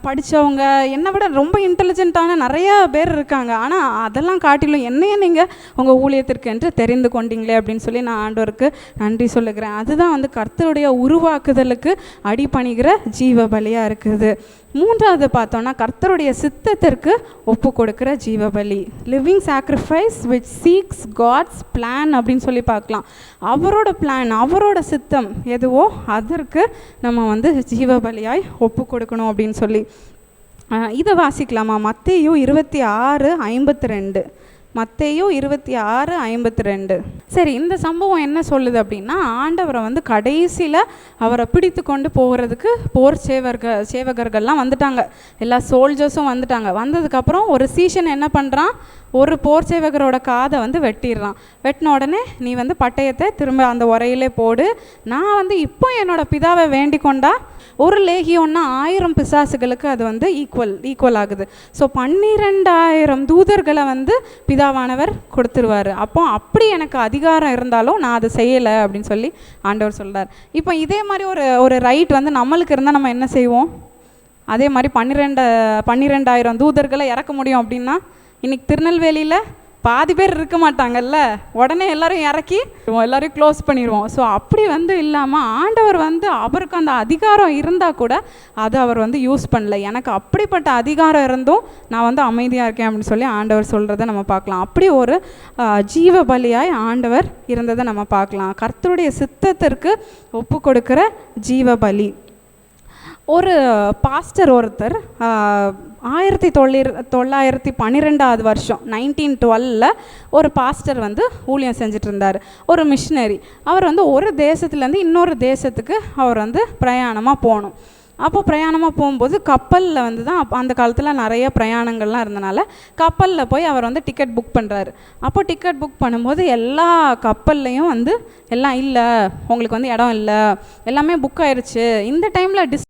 Speaker 1: படித்தவங்க, என்னை விட ரொம்ப இன்டெலிஜென்ட்டான நிறையா பேர் இருக்காங்க, ஆனால் அதெல்லாம் காட்டிலும் என்னையே நீங்கள் உங்கள் ஊழியத்திற்கு என்று தெரிந்து கொண்டீங்களே அப்படின்னு சொல்லி நான் ஆண்டவருக்கு நன்றி சொல்லுகிறேன். அதுதான் வந்து கர்த்தருடைய உருவாக்குதலுக்கு அடிபணிகிற ஜீவ பலியாக இருக்குது. மூன்றாவது பார்த்தோன்னா கர்த்தருடைய சித்தத்திற்கு ஒப்பு கொடுக்குற ஜீவபலி, living sacrifice which seeks God's plan அப்படின்னு சொல்லி பார்க்கலாம். அவரோட பிளான், அவரோட சித்தம் எதுவோ அதற்கு நம்ம வந்து ஜீவபலியாய் ஒப்பு கொடுக்கணும் அப்படின்னு சொல்லி. இதை வாசிக்கலாமா? மத்தேயு 26:52. மத்தேயு 26:52. சரி, இந்த சம்பவம் என்ன சொல்லுது அப்படின்னா, ஆண்டவரை வந்து கடைசியில் அவரை பிடித்து கொண்டு போகிறதுக்கு போர் சேவகர்கள்லாம் வந்துட்டாங்க, எல்லா சோல்ஜர்ஸும் வந்துட்டாங்க. வந்ததுக்கப்புறம் ஒரு சீஷன் என்ன பண்ணுறான், ஒரு போர் சேவகரோட காதை வந்து வெட்டிடுறான். வெட்டின உடனே நீ வந்து பட்டயத்தை திரும்ப அந்த உரையிலே போடு, நான் வந்து இப்போ என்னோட பிதாவை வேண்டி கொண்டா ஒரு லேகியோன்னா 1000 பிசாசுகளுக்கு அது வந்து ஈக்குவல் ஆகுது. ஸோ 12,000 தூதர்களை வந்து பிதாவானவர் கொடுத்துருவார். அப்போ அப்படி எனக்கு அதிகாரம் இருந்தாலும் நான் அதை செய்யலை அப்படின்னு சொல்லி ஆண்டவர் சொல்கிறார். இப்போ இதே மாதிரி ஒரு ரைட் வந்து நம்மளுக்கு இருந்தால் நம்ம என்ன செய்வோம்? அதே மாதிரி 12,000 தூதர்களை இறக்க முடியும் அப்படின்னா இன்றைக்கி திருநெல்வேலியில் பாதி பேர் இருக்க மாட்டாங்கல்ல, உடனே எல்லோரும் இறக்கி எல்லோரையும் க்ளோஸ் பண்ணிடுவோம். ஸோ அப்படி வந்து இல்லாமல் ஆண்டவர் வந்து அவருக்கு அந்த அதிகாரம் இருந்தால் கூட அதை அவர் வந்து யூஸ் பண்ணல. எனக்கு அப்படிப்பட்ட அதிகாரம் இருந்தும் நான் வந்து அமைதியாக இருக்கேன் அப்படின்னு சொல்லி ஆண்டவர் சொல்கிறத நம்ம பார்க்கலாம். அப்படி ஒரு ஜீவ பலியாய் ஆண்டவர் இருந்ததை நம்ம பார்க்கலாம். கர்த்தருடைய சித்தத்திற்கு ஒப்பு கொடுக்குற ஜீவ பலி. ஒரு பாஸ்டர் ஒருத்தர் 1912 வருஷம் 1912 ஒரு பாஸ்டர் வந்து ஊழியம் செஞ்சுட்டு இருந்தார், ஒரு மிஷினரி. அவர் வந்து ஒரு தேசத்துலேருந்து இன்னொரு தேசத்துக்கு அவர் வந்து பிரயாணமாக போகணும். அப்போது பிரயாணமாக போகும்போது கப்பலில் வந்து தான் அந்த காலத்தில் நிறைய பிரயாணங்கள்லாம் இருந்தனால கப்பலில் போய் அவர் வந்து டிக்கெட் புக் பண்ணுறாரு. அப்போ டிக்கெட் புக் பண்ணும்போது எல்லா கப்பல்லையும் வந்து எல்லாம் இல்லை, உங்களுக்கு வந்து இடம் இல்லை, எல்லாமே புக் ஆயிடுச்சு. இந்த டைமில்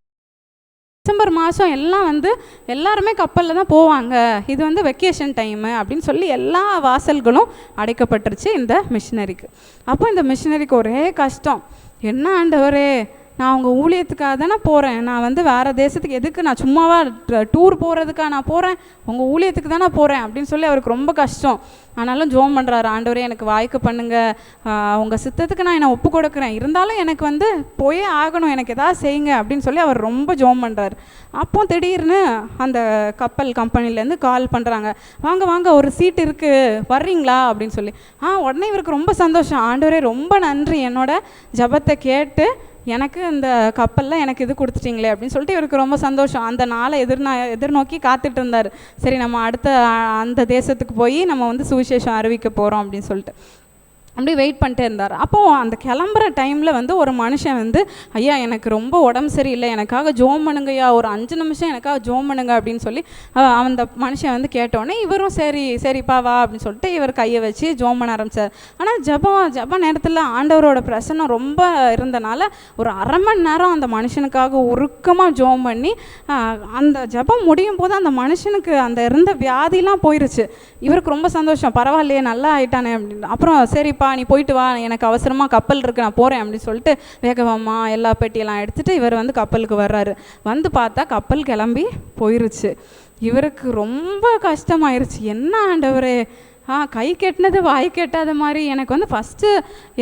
Speaker 1: டிசம்பர் மாதம் எல்லாம் வந்து எல்லாருமே கப்பலில் தான் போவாங்க, இது வந்து வெக்கேஷன் டைமு அப்படின்னு சொல்லி எல்லா வாசல்களும் அடைக்கப்பட்டுருச்சு இந்த மிஷினரிக்கு. அப்போ இந்த மிஷினரிக்கு ஒரே கஷ்டம், என்ன ஆண்டவரே, நான் உங்கள் ஊழியத்துக்காக தானே போகிறேன், நான் வந்து வேறு தேசத்துக்கு எதுக்கு, நான் சும்மாவா டூர் போகிறதுக்காக நான் போகிறேன், உங்கள் ஊழியத்துக்கு தானே போகிறேன் அப்படின்னு சொல்லி அவருக்கு ரொம்ப கஷ்டம். ஆனாலும் ஜோம் பண்ணுறாரு, ஆண்டவரே எனக்கு வாய்க்கு பண்ணுங்கள், உங்கள் சித்தத்துக்கு நான் என்னை ஒப்பு கொடுக்குறேன், இருந்தாலும் எனக்கு வந்து போயே ஆகணும், எனக்கு எதாவது செய்யுங்க அப்படின்னு சொல்லி அவர் ரொம்ப ஜோம் பண்ணுறாரு. அப்போ திடீர்னு அந்த கப்பல் கம்பெனிலேருந்து கால் பண்ணுறாங்க, வாங்க வாங்க ஒரு சீட் இருக்குது வர்றீங்களா அப்படின்னு சொல்லி. உடனே இவருக்கு ரொம்ப சந்தோஷம், ஆண்டவரே ரொம்ப நன்றி, என்னோட ஜபத்தை கேட்டு எனக்கு இந்த கப்பலில் எனக்கு இது கொடுத்துட்டிங்களே அப்படின்னு சொல்லிட்டு இவருக்கு ரொம்ப சந்தோஷம். அந்த நாளை எதிர்நோக்கி காத்துட்டு இருந்தார். சரி, நம்ம அடுத்த அந்த தேசத்துக்கு போய் நம்ம வந்து சுவிசேஷம் அறிவிக்க போகிறோம் அப்படின்னு சொல்லிட்டு. அப்படி வெயிட் பண்ணிட்டே இருந்தார். அப்போது அந்த கிளம்புற டைமில் வந்து ஒரு மனுஷன் வந்து, ஐயா எனக்கு ரொம்ப உடம்பு சரியில்லை, எனக்காக ஜோம் பண்ணுங்கய்யா, ஒரு 5 நிமிஷம் எனக்காக ஜோம் பண்ணுங்க அப்படின்னு சொல்லி அந்த மனுஷன் வந்து கேட்டோடனே இவரும் சரிப்பா வா அப்படின்னு சொல்லிட்டு இவர் கையை வச்சு ஜோம் பண்ண ஆரம்பித்தார். ஆனால் ஜப நேரத்தில் ஆண்டவரோட பிரசன்னம் ரொம்ப இருந்தனால ஒரு 1/2 மணி நேரம் அந்த மனுஷனுக்காக உருக்கமாக ஜோம் பண்ணி அந்த ஜபம் முடியும் போது அந்த மனுஷனுக்கு அந்த இருந்த வியாதிலாம் போயிருச்சு. இவருக்கு ரொம்ப சந்தோஷம், பரவாயில்லையே நல்லா ஆயிட்டானே அப்படின்னு. அப்புறம் சரிப்பா நீ போயிட்டு வா, எனக்கு அவசரமாக கப்பல் இருக்குது, நான் போகிறேன் அப்படின்னு சொல்லிட்டு வேகமாக எல்லா பெட்டியெல்லாம் எடுத்துகிட்டு இவர் வந்து கப்பலுக்கு வர்றாரு. வந்து பார்த்தா கப்பல் கிளம்பி போயிருச்சு. இவருக்கு ரொம்ப கஷ்டமாயிருச்சு. என்ன ஆண்டவரே, கை கெட்டினது வாய் கெட்டாத மாதிரி எனக்கு வந்து ஃபஸ்ட்டு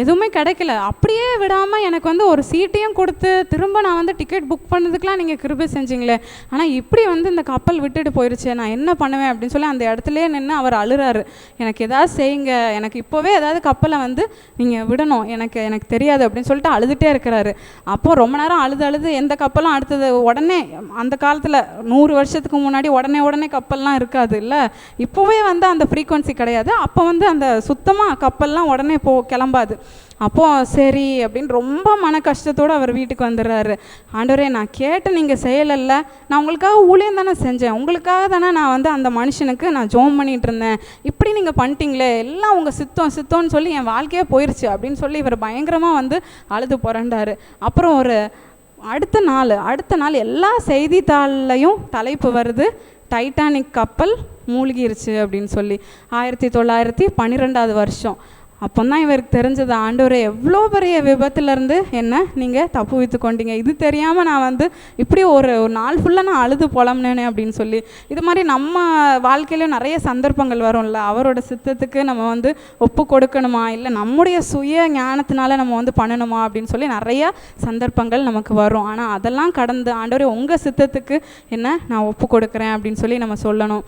Speaker 1: எதுவுமே கிடைக்கல, அப்படியே விடாமல் எனக்கு வந்து ஒரு சீட்டையும் கொடுத்து திரும்ப நான் வந்து டிக்கெட் புக் பண்ணதுக்கெலாம் நீங்கள் கிருபை செஞ்சிங்களே, ஆனால் இப்படி வந்து இந்த கப்பல் விட்டுட்டு போயிடுச்சு, நான் என்ன பண்ணுவேன் அப்படின்னு சொல்லி அந்த இடத்துலையே நின்று அவர் அழுறாரு. எனக்கு எதாவது செய்யுங்க, எனக்கு இப்போவே ஏதாவது கப்பலை வந்து நீங்கள் விடணும், எனக்கு தெரியாது அப்படின்னு சொல்லிட்டு அழுதுகிட்டே இருக்கிறாரு. அப்போது ரொம்ப நேரம் அழுது எந்த கப்பலும் அடுத்தது உடனே, அந்த காலத்தில் 100 வருஷத்துக்கு முன்னாடி உடனே கப்பல்லாம் இருக்காது இல்லை, இப்போவே வந்து அந்த ஃப்ரீக்வன்சி கிடையாது. அப்போ வந்து அந்த சுத்தமாக கப்பல்லாம் உடனே கிளம்பாது. அப்போது சரி அப்படின்னு ரொம்ப மன கஷ்டத்தோடு அவர் வீட்டுக்கு வந்துடுறாரு. ஆண்டவரே நான் கேட்டு நீங்கள் செய்யலைல்ல, நான் உங்களுக்காக ஊழியம் தானே செஞ்சேன், உங்களுக்காக தானே நான் வந்து அந்த மனுஷனுக்கு நான் ஜோம் பண்ணிகிட்டு இருந்தேன், இப்படி நீங்கள் பண்ணிட்டீங்களே, எல்லாம் உங்கள் சித்தம்னு சொல்லி என் வாழ்க்கையே போயிடுச்சு அப்படின்னு சொல்லி இவர் பயங்கரமாக வந்து அழுது புரண்டார். அப்புறம் ஒரு அடுத்த நாள் எல்லா செய்தித்தாள்லையும் தலைப்பு வருது, டைட்டானிக் கப்பல் மூழ்கிருச்சு அப்படின்னு சொல்லி. 1912 வருஷம். அப்போ தான் இவருக்கு தெரிஞ்சது, ஆண்டவரே எவ்வளோ பெரிய விபத்துலேருந்து என்ன நீங்கள் தப்பு வைத்து கொண்டீங்க, இது தெரியாமல் நான் வந்து இப்படி ஒரு நாள் ஃபுல்லாக நான் அழுது புலம்புனேனே அப்படின்னு சொல்லி. இது மாதிரி நம்ம வாழ்க்கையிலும் நிறைய சந்தர்ப்பங்கள் வரும்ல, அவரோட சித்தத்துக்கு நம்ம வந்து ஒப்பு கொடுக்கணுமா இல்லை நம்முடைய சுய ஞானத்தினால நம்ம வந்து பண்ணணுமா அப்படின்னு சொல்லி நிறையா சந்தர்ப்பங்கள் நமக்கு வரும். ஆனால் அதெல்லாம் கடந்து ஆண்டவரே உங்கள் சித்தத்துக்கு என்ன நான் ஒப்பு கொடுக்குறேன் அப்படின்னு சொல்லி நம்ம சொல்லணும்.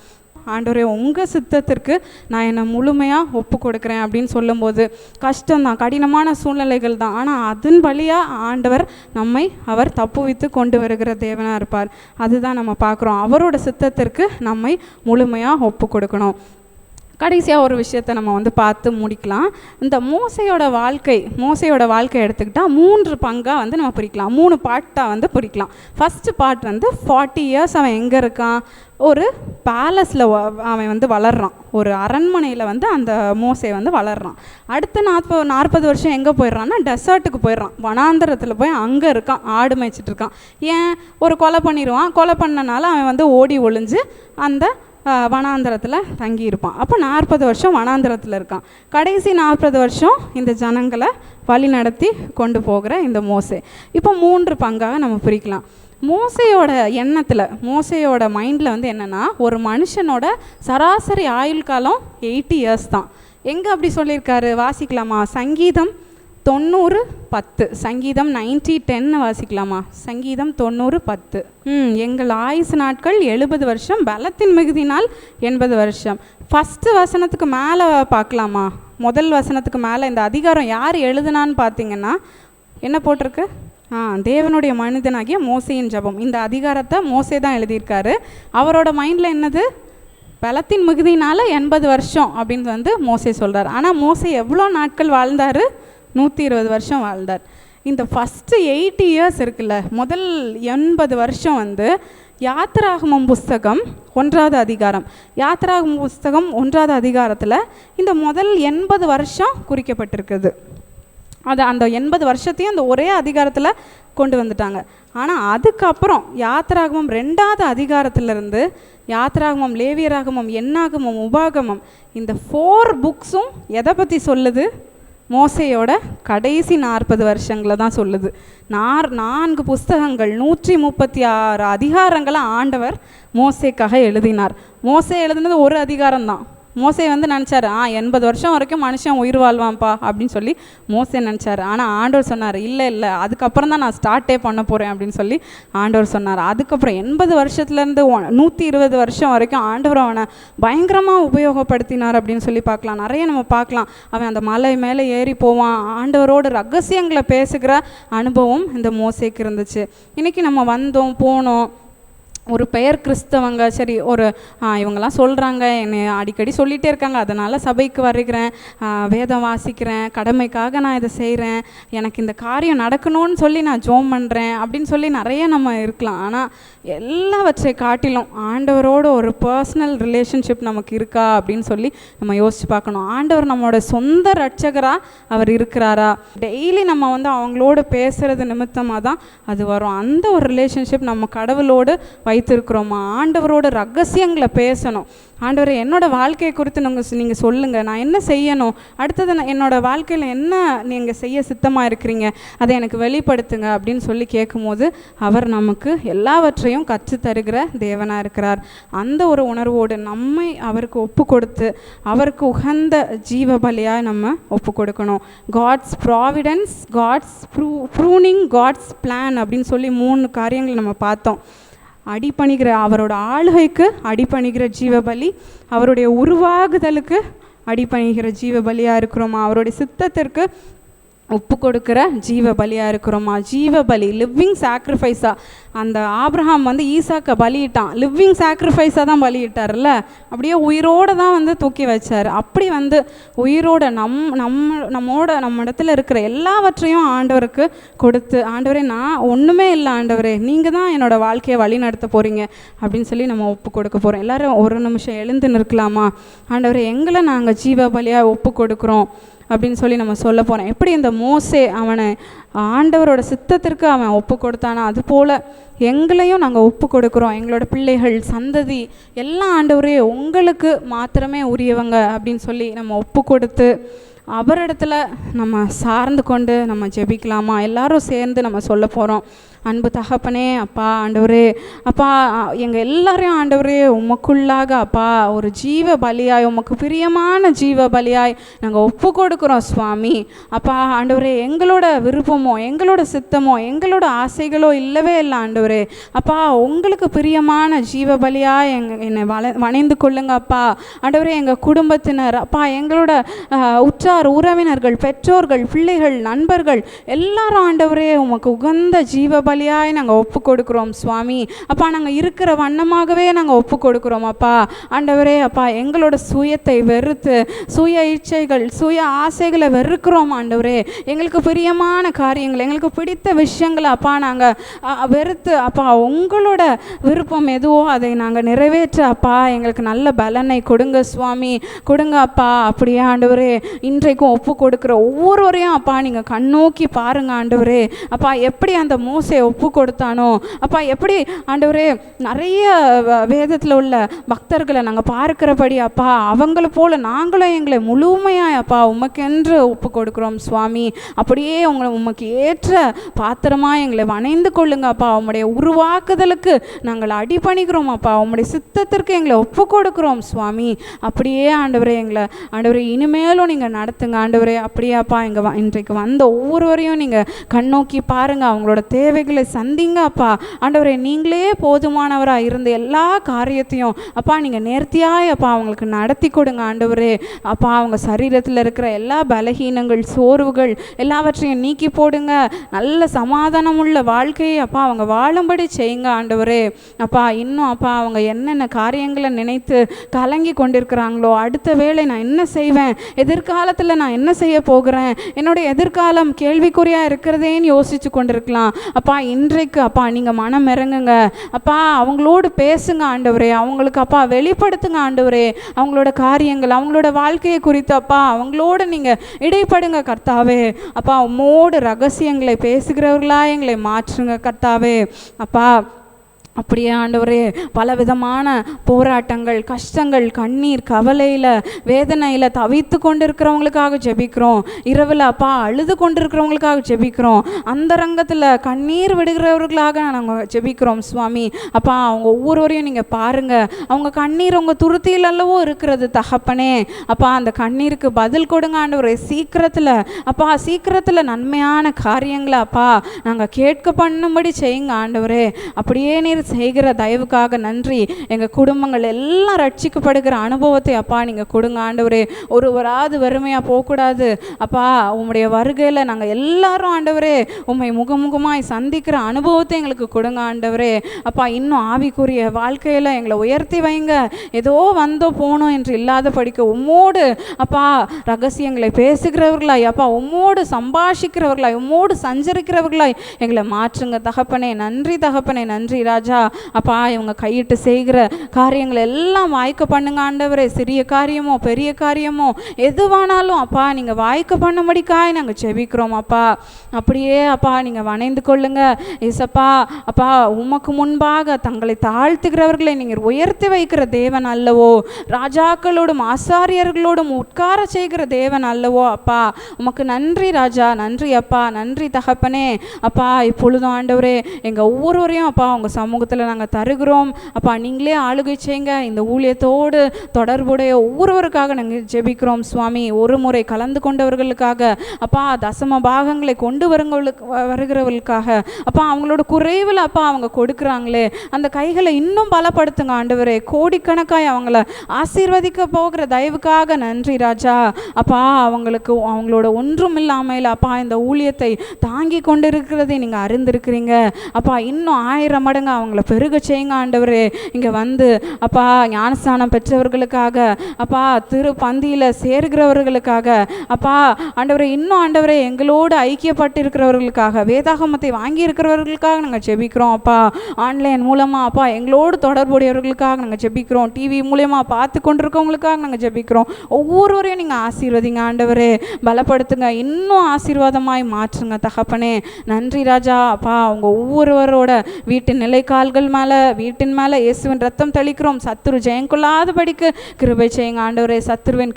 Speaker 1: ஆண்டவரே உங்கள் சித்தத்திற்கு நான் என்னை முழுமையாக ஒப்பு கொடுக்குறேன் அப்படின்னு சொல்லும்போது கஷ்டம்தான், கடினமான சூழ்நிலைகள் தான், ஆனால் அதன் வழியாக ஆண்டவர் அவர் தப்புவித்து கொண்டு வருகிற தேவனாக இருப்பார். அதுதான் நம்ம பார்க்குறோம். அவரோட சித்தத்திற்கு நம்மை முழுமையாக ஒப்பு கொடுக்கணும். கடைசியாக ஒரு விஷயத்தை நம்ம வந்து பார்த்து முடிக்கலாம். இந்த மோசையோட வாழ்க்கை எடுத்துக்கிட்டால் 3 பங்காக வந்து நம்ம பிரிக்கலாம், 3 பார்ட்டாக வந்து பிரிக்கலாம். ஃபஸ்ட்டு பார்ட் வந்து 40 இயர்ஸ் அவன் எங்கே இருக்கான், ஒரு பேலஸில் அவன் வந்து வளர்றான், ஒரு அரண்மனையில் வந்து அந்த மோசை வந்து வளர்றான். அடுத்த 40 வருஷம் எங்கே போயிடுறான்னா டெசர்ட்டுக்கு போயிடுறான், வனாந்தரத்தில் போய் அங்கே இருக்கான், ஆடு மேய்ச்சிட்டு இருக்கான். ஏன், ஒரு கொலை பண்ணனால அவன் வந்து ஓடி ஒளிஞ்சு அந்த வனாந்தரத்தில் தங்கியிருப்பான். அப்போ 40 வருஷம் வனாந்தரத்தில் இருக்கான். கடைசி 40 வருஷம் இந்த ஜனங்களை வழி நடத்தி கொண்டு போகிற இந்த மோசே. இப்போ 3 பங்காக நம்ம பிரிக்கலாம். மோசையோட மைண்டில் வந்து என்னென்னா, ஒரு மனுஷனோட சராசரி ஆயுள் காலம் 80 இயர்ஸ் தான். எங்கே அப்படி சொல்லியிருக்காரு வாசிக்கலாமா? சங்கீதம் 90:10, சங்கீதம் 90:10 வாசிக்கலாமா? சங்கீதம் 90:10. எங்கள் ஆயுசு நாட்கள் 70 வருஷம், பலத்தின் மிகுதினால் 80 வருஷம். ஃபஸ்ட்டு வசனத்துக்கு மேலே பார்க்கலாமா? முதல் வசனத்துக்கு மேலே இந்த அதிகாரம் யார் எழுதுனான்னு பார்த்தீங்கன்னா என்ன போட்டிருக்கு? தேவனுடைய மனிதனாகிய மோசையின் ஜபம். இந்த அதிகாரத்தை மோசே தான் எழுதியிருக்காரு. அவரோட மைண்டில் என்னது? பலத்தின் மிகுதினால் 80 வருஷம் அப்படின்னு வந்து மோசே சொல்கிறார். ஆனால் மோசே எவ்வளோ நாட்கள் வாழ்ந்தார்? 120 வருஷம் வாழ்ந்தார். இந்த ஃபஸ்ட்டு 80 இயர்ஸ் இருக்குல்ல, முதல் 80 வருஷம் வந்து யாத்திராகமம் புஸ்தகம் 1வது அதிகாரம், யாத்திராகமம் புஸ்தகம் 1வது அதிகாரத்தில் இந்த முதல் 80 வருஷம் குறிக்கப்பட்டிருக்குது. அது அந்த 80 வருஷத்தையும் அந்த ஒரே அதிகாரத்தில் கொண்டு வந்துட்டாங்க. ஆனால் அதுக்கப்புறம் யாத்திராகமம் 2வது அதிகாரத்திலிருந்து யாத்திராகமம், லேவியராகமம், என்னாகமம், உபாகமம், இந்த 4 புக்ஸும் எதை பற்றி சொல்லுது? மோசையோட கடைசி 40 வருஷங்களை தான் சொல்லுது. 4 புஸ்தகங்கள், 136 அதிகாரங்களை ஆண்டவர் மோசேக்காக எழுதினார். மோசே எழுதினது ஒரு அதிகாரம்தான். மோசே வந்து நினச்சாரு 80 வருஷம் வரைக்கும் மனுஷன் உயிர் வாழ்வான்ப்பா அப்படின்னு சொல்லி மோசே நினச்சாரு. ஆனால் ஆண்டவர் சொன்னார், இல்லை அதுக்கப்புறம் தான் நான் ஸ்டார்ட்டே பண்ண போகிறேன் அப்படின்னு சொல்லி ஆண்டவர் சொன்னார். அதுக்கப்புறம் 80 வருஷத்துலேருந்து 120 வருஷம் வரைக்கும் ஆண்டவர் அவனை பயங்கரமாக உபயோகப்படுத்தினார் அப்படின்னு சொல்லி பார்க்கலாம். நிறைய நம்ம பார்க்கலாம். அவன் அந்த மலை மேலே ஏறி போவான், ஆண்டவரோட ரகசியங்களை பேசுகிற அனுபவம் இந்த மோசேக்கு இருந்துச்சு. இன்றைக்கி நம்ம வந்தோம் போனோம், ஒரு பெயர் கிறிஸ்தவங்க, சரி ஒரு இவங்கெல்லாம் சொல்கிறாங்க, என்னை அடிக்கடி சொல்லிகிட்டே இருக்காங்க, அதனால் சபைக்கு வருகிறேன், வேதம் வாசிக்கிறேன், கடமைக்காக நான் இதை செய்கிறேன், எனக்கு இந்த காரியம் நடக்கணும்னு சொல்லி நான் ஜோம் பண்ணுறேன் அப்படின்னு சொல்லி நிறைய நம்ம இருக்கலாம். ஆனால் எல்லாவற்றை காட்டிலும் ஆண்டவரோட ஒரு பர்சனல் ரிலேஷன்ஷிப் நமக்கு இருக்கா அப்படின்னு சொல்லி நம்ம யோசித்து பார்க்கணும். ஆண்டவர் நம்மளோட சொந்த ரட்சகராக அவர் இருக்கிறாரா? டெய்லி நம்ம வந்து அவங்களோட பேசுகிறது நிமித்தமாக தான் அது வரும். அந்த ஒரு ரிலேஷன்ஷிப் நம்ம கடவுளோடு வைத்திருக்கிறோமா? ஆண்டவரோட ரகசியங்களை பேசணும். ஆண்டவரே, என்னோடய வாழ்க்கையை குறித்து நீங்கள் சொல்லுங்கள், நான் என்ன செய்யணும், அடுத்தது என்னோடய வாழ்க்கையில் என்ன நீங்கள் செய்ய சித்தமாக இருக்கிறீங்க, அதை எனக்கு வெளிப்படுத்துங்க அப்படின்னு சொல்லி கேட்கும்போது அவர் நமக்கு எல்லாவற்றையும் கற்றுத்தருகிற தேவனாக இருக்கிறார். அந்த ஒரு உணர்வோடு நம்மை அவருக்கு ஒப்பு கொடுத்து அவருக்கு உகந்த ஜீவ பலியாக நம்ம ஒப்பு கொடுக்கணும். God's providence, God's pruning, God's plan அப்படின்னு சொல்லி 3 காரியங்கள் நம்ம பார்த்தோம். அடிபணிகிற அவரோட ஆளுகைக்கு அடிபணிகிற ஜீவபலி, அவருடைய உருவாகுதலுக்கு அடிபணிகிற ஜீவபலியாக இருக்கிறோமா, அவருடைய சித்தத்திற்கு ஒப்பு கொடுக்குற ஜீவ பலியாக இருக்கிறோமா? ஜீவ பலி, லிவிங் சாக்ரிஃபைஸாக. அந்த ஆபிரகாம் வந்து ஈசாக்கை பலியிட்டான், லிவிங் சாக்ரிஃபைஸாக தான் பலியிட்டார்ல, அப்படியே உயிரோடு தான் வந்து தூக்கி வச்சார். அப்படி வந்து உயிரோட நம்ம இடத்துல இருக்கிற எல்லாவற்றையும் ஆண்டவருக்கு கொடுத்து, ஆண்டவரே நான் ஒன்றுமே இல்லை ஆண்டவரே, நீங்கள் தான் என்னோடய வாழ்க்கையை வழி நடத்த போகிறீங்க அப்படின்னு சொல்லி நம்ம ஒப்பு கொடுக்க போகிறோம். எல்லோரும் ஒரு நிமிஷம் எழுந்து நிற்கலாமா? ஆண்டவரே, எங்களை நாங்கள் ஜீவ பலியாக ஒப்பு கொடுக்குறோம் அப்படின்னு சொல்லி நம்ம சொல்ல போகிறோம். எப்படி இந்த மோசே அவனை ஆண்டவரோட சித்தத்திற்கு அவன் ஒப்பு கொடுத்தானா, அதுபோல் எங்களையும் நாங்கள் ஒப்பு கொடுக்குறோம். எங்களோட பிள்ளைகள், சந்ததி எல்லாம் ஆண்டவரே உங்களுக்கு மாத்திரமே உரியவங்க அப்படின்னு சொல்லி நம்ம ஒப்பு கொடுத்து அவரிடத்துல நம்ம சார்ந்து கொண்டு நம்ம ஜெபிக்கலாமா? எல்லாரும் சேர்ந்து நம்ம சொல்ல போகிறோம். அன்பு தகப்பனே, அப்பா ஆண்டவரே, அப்பா எங்கள் எல்லாரையும் ஆண்டவரே உமக்குள்ளாக அப்பா ஒரு ஜீவ பலியாய், உமக்கு பிரியமான ஜீவ பலியாய் நாங்கள் ஒப்பு கொடுக்குறோம் சுவாமி. அப்பா ஆண்டவரே, எங்களோட விருப்பமோ எங்களோட சித்தமோ எங்களோட ஆசைகளோ இல்லவே இல்லை ஆண்டவரே. அப்பா உங்களுக்கு பிரியமான ஜீவ பலியாய் என்னை வணைந்து கொள்ளுங்க அப்பா. ஆண்டவரே, எங்கள் குடும்பத்தினர் அப்பா, எங்களோட உற்றார் உறவினர்கள், பெற்றோர்கள், பிள்ளைகள், நண்பர்கள் எல்லாரும் ஆண்டவரே உமக்கு உகந்த ஜீவ பலியாய் நாங்கள் ஒப்பு கொடுக்குறோம் சுவாமி. அப்பா, நாங்கள் இருக்கிற வண்ணமாகவே நாங்கள் ஒப்பு கொடுக்குறோம் அப்பா. ஆண்டவரே, அப்பா எங்களோட சுயத்தை வெறுத்து, சுய இச்சைகள், சுய ஆசைகளை வெறுக்கிறோம் ஆண்டவரே. எங்களுக்கு பிரியமான காரியங்கள், எங்களுக்கு பிடித்த விஷயங்களை அப்பா நாங்கள் வெறுத்து, அப்பா உங்களோட விருப்பம் எதுவோ அதை நாங்கள் நிறைவேற்ற அப்பா எங்களுக்கு நல்ல பலனை கொடுங்க சுவாமி, கொடுங்க அப்பா. அப்படியே ஆண்டவரே, இன்றைக்கும் ஒப்பு கொடுக்குற ஒவ்வொருவரையும் அப்பா நீங்கள் கண்ணோக்கி பாருங்க ஆண்டவரே. அப்பா எப்படி அந்த மோசே ஒப்பு கொடுத்தானோ, அப்பா எப்படி ஆண்டவரே நிறைய வேதத்தில் உள்ள பக்தர்களை நாங்கள் பார்க்கிறபடி அப்பா அவங்கள போல நாங்களும் எங்களை முழுமையாக அப்பா உமக்கென்று ஒப்பு கொடுக்குறோம் சுவாமி. அப்படியே உமக்கு ஏற்ற பாத்திரமாக எங்களை வணைந்து கொள்ளுங்க அப்பா. உம்முடைய உருவாக்குதலுக்கு நாங்கள் அடிபணிக்கிறோம் அப்பா. உம்முடைய சித்தத்திற்கு எங்களை ஒப்பு கொடுக்குறோம் சுவாமி. அப்படியே ஆண்டவரே எங்களை ஆண்டவரே இனிமேலும் நீங்கள் நடத்துங்க ஆண்டவரே. அப்படியே அப்பா இன்றைக்கு வந்த ஒவ்வொருவரையும் நீங்கள் கண்ணோக்கி பாருங்கள், அவங்களோட தேவைகளை சந்திங்க அப்பா. ஆண்டவரே, நீங்களே போதுமானவராக இருந்த எல்லா காரியத்தையும் அப்பா நீங்கள் நேர்த்தியாய் அப்பா அவங்களுக்கு நடத்தி கொடுங்க ஆண்டவரே. அப்பா அவங்க சரீரத்தில் இருக்கிற எல்லா பலகீனங்கள், சோர்வுகள் எல்லாவற்றையும் நீக்கி போடுங்க. நல்ல சமாதானம் உள்ள வாழ்க்கையை அப்பா அவங்க வாழும்படி செய்யுங்க ஆண்டவரே. அப்பா இன்னும் அப்பா அவங்க என்னென்ன காரியங்களை நினைத்து கலங்கி கொண்டிருக்கிறாங்களோ, அடுத்த வேளை நான் என்ன செய்வேன், எதிர்காலத்தில் நான் என்ன செய்ய போகிறேன், என்னுடைய எதிர்காலம் கேள்விக்குறியாக இருக்கிறதேன்னு யோசித்து கொண்டிருக்கலாம். அப்பா இன்றைக்கு அப்பா நீங்கள் மனம் இறங்குங்க அப்பா, அவங்களோடு பேசுங்க ஆண்டவரே, அவங்களுக்கு அப்பா வெளிப்படுத்துங்க ஆண்டவரே அவங்களோட காரியங்கள், அவங்களோட வாழ்க்கையை குறித்து அப்பா அவங்களோட நீங்கள் இடைப்படுங்க கர்த்தாவே. அப்பா உம்மோடு ரகசியங்களை பேசுகிறவர்களா எங்களை மாற்றுங்க கர்த்தாவே. அப்பா அப்படியே ஆண்டவரே பல விதமான போராட்டங்கள், கஷ்டங்கள், கண்ணீர், கவலையில், வேதனையில் தவித்து கொண்டிருக்கிறவங்களுக்காக ஜெபிக்கிறோம். இரவில் அப்பா அழுது கொண்டிருக்கிறவங்களுக்காக ஜெபிக்கிறோம். அந்த ரங்கத்தில் கண்ணீர் விடுகிறவர்களாக நாங்கள் ஜெபிக்கிறோம் சுவாமி. அப்பா அவங்க ஒவ்வொருவரையும் நீங்கள் பாருங்கள். அவங்க கண்ணீர் உங்கள் துருத்தியில் அல்லவோ இருக்கிறது தகப்பனே. அப்பா அந்த கண்ணீருக்கு பதில் கொடுங்க ஆண்டவரே. சீக்கிரத்தில் அப்பா சீக்கிரத்தில் நன்மையான காரியங்களை அப்பா நாங்கள் கேட்க பண்ணும்படி செய்யுங்க ஆண்டவரே. அப்படியே நீர் நீங்கள் செய்கிற தயவுக்காக நன்றி. எங்கள் குடும்பங்கள் எல்லாம் ரட்சிக்கப்படுகிற அனுபவத்தை அப்பா நீங்கள் கொடுங்க ஆண்டவரே. ஒருவராது வறுமையாக போகக்கூடாது அப்பா. உம்முடைய வருகையில் நாங்கள் எல்லாரும் ஆண்டவரே உம்மை முகமுகமாய் சந்திக்கிற அனுபவத்தை எங்களுக்கு கொடுங்க ஆண்டவரே. அப்பா இன்னும் ஆவிக்குரிய வாழ்க்கையில் எங்களை உயர்த்தி வைங்க. ஏதோ வந்தோ போனோம் என்று இல்லாத படிக்க உம்மோடு அப்பா ரகசியங்களை பேசுகிறவர்களாய் அப்பா, உம்மோடு சம்பாஷிக்கிறவர்களாய், உம்மோடு சஞ்சரிக்கிறவர்களாய் எங்களை மாற்றுங்க தகப்பனே. நன்றி தகப்பனே, நன்றி ராஜா. அப்பா இவங்க கையிட்டு செய்கிற காரியங்களை எல்லாம் வாய்க்க பண்ணுங்க ஆண்டவரே. சிறிய காரியமோ பெரிய காரியமோ எதுவானாலும் அப்பா நீங்கள் வாய்க்க பண்ணும்படிக்காய் நாங்கள் செபிக்கிறோம் அப்பா. அப்படியே அப்பா நீங்கள் வணைந்து கொள்ளுங்க ஏசப்பா. அப்பா உமக்கு முன்பாக தங்களை தாழ்த்துகிறவர்களை நீங்கள் உயர்த்தி வைக்கிற தேவன் அல்லவோ, ராஜாக்களோடும் ஆசாரியர்களோடும் உட்கார செய்கிற தேவன் அல்லவோ அப்பா. உமக்கு நன்றி ராஜா, நன்றி அப்பா, நன்றி தகப்பனே. அப்பா இப்பொழுதும் ஆண்டவரே எங்கள் ஒவ்வொருவரையும் அப்பா உங்கள் சமூகத்தில் நாங்கள் தருகிறோம் அப்பா. நீங்களே ஆளுகை செய்யுங்க. இந்த ஊழியத்தோடு தொடர்புடைய ஒவ்வொருவருக்காக நாங்கள் ஜெபிக்கிறோம் சுவாமி. ஒரு முறை கலந்து கொண்டவர்களுக்காக அப்பா, தசம பாகங்களை கொண்டு வருகிறவர்களுக்காக அப்பா, அவங்களோட குறைவில் அப்பா அவங்க கொடுக்குறாங்களே அந்த கைகளை இன்னும் பலப்படுத்துங்க ஆண்டவரே. கோடிக்கணக்காய் அவங்கள ஆசீர்வதிக்க போகிற தயவுக்காக நன்றி ராஜா. அப்பா அவங்களுக்கு அவங்களோட ஒன்றும் இல்லாமல் அப்பா இந்த ஊழியத்தை தாங்கி கொண்டு இருக்கிறதை நீங்கள் அறிந்திருக்கிறீங்க அப்பா. இன்னும் 1000 மடங்கு அவங்கள பெருக செய்யுங்க ஆண்டவரே. இங்கே வந்து அப்பா ஞானஸ்தானம் பெற்றவர்களுக்காக அப்பா, திரு பந்தியில் சேர்கிறவர்களுக்காக அப்பா ஆண்டவரே, இன்னும் ஆண்டவரே எங்களோடு ஐக்கியப்பட்டிருக்கிறவர்களுக்காக, வேதாகமத்தை வாங்கி இருக்கிறவர்களுக்காக நாங்கள் ஜெபிக்கிறோம் அப்பா. ஆன்லைன் மூலமாக அப்பா எங்களோடு தொடர்புடையவர்களுக்காக நாங்கள் ஜெபிக்கிறோம். டிவி மூலமாக பார்த்து கொண்டிருக்கவங்களுக்காக நாங்கள் ஜெபிக்கிறோம். ஒவ்வொருவரையும் நீங்கள் ஆசீர்வதிங்க ஆண்டவரே, பலப்படுத்துங்க, இன்னும் ஆசீர்வாதமாய் மாற்றுங்க தகப்பனே. நன்றி ராஜா. அப்பா அவங்க ஒவ்வொருவரோட வீட்டின் நிலைக்கால்கள் மேலே, வீட்டின் மேலே இயேசுவின் ரத்தம் தெளிக்கிறோம். சத்துரு ஜெயங்கொள்ளாதபடிக்கு கிருபை செய்யுங்க ஆண்டவரே. சத்துருவின்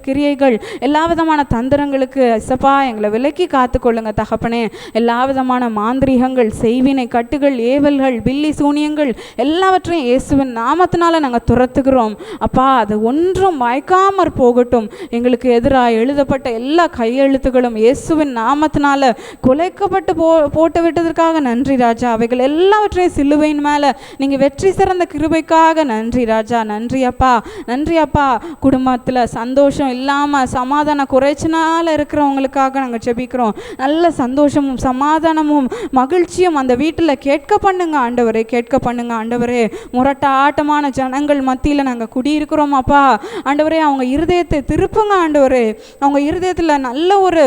Speaker 1: கிரியைகள் எல்லா விதமான தந்திரங்களுக்கு இசப்பா எங்களை விலக்கி காத்துக்கொள்ளுங்க தகப்பனே. எல்லா விதமான மாந்திரீகங்கள், செய்வினை கட்டுகள், ஏவல்கள், பில்லி சூனியங்கள் எல்லாவற்றையும் இயேசுவின் நாமத்தினால நாங்கள் துரத்துகிறோம் அப்பா. அது ஒன்றும் வாய்க்காமற் போகட்டும். எங்களுக்கு எதிராக எழுதப்பட்ட எல்லா கையெழுத்துகளும் இயேசுவின் நாமத்தினால குலைக்கப்பட்டு போட்டு விட்டதற்காக நன்றி ராஜா. அவைகள் எல்லாவற்றையும் சிலுவையின் மேலே நீங்கள் வெற்றி சிறந்த கிருபைக்காக நன்றி ராஜா. நன்றி அப்பா, நன்றி அப்பா. குடும்பத்தில் சந்தோஷம் இல்லாமல் சமாதான குறைச்சினால இருக்கிறவங்களுக்காக நாங்கள் ஜெபிக்கிறோம். நல்ல சந்தோஷமும் சமாதானமும் மகிழ்ச்சியும் அந்த வீட்டில் கேட்க பண்ணுங்க ஆண்டவரே, கேட்க பண்ணுங்க ஆண்டவரே. முரட்டாட்டமான ஜனங்கள் மத்தியில் நாங்கள் குடியிருக்கிறோம் அப்பா. ஆண்டவரே அவங்க இருதயத்தை திருப்புங்க ஆண்டவரே. அவங்க இருதயத்தில் நல்ல ஒரு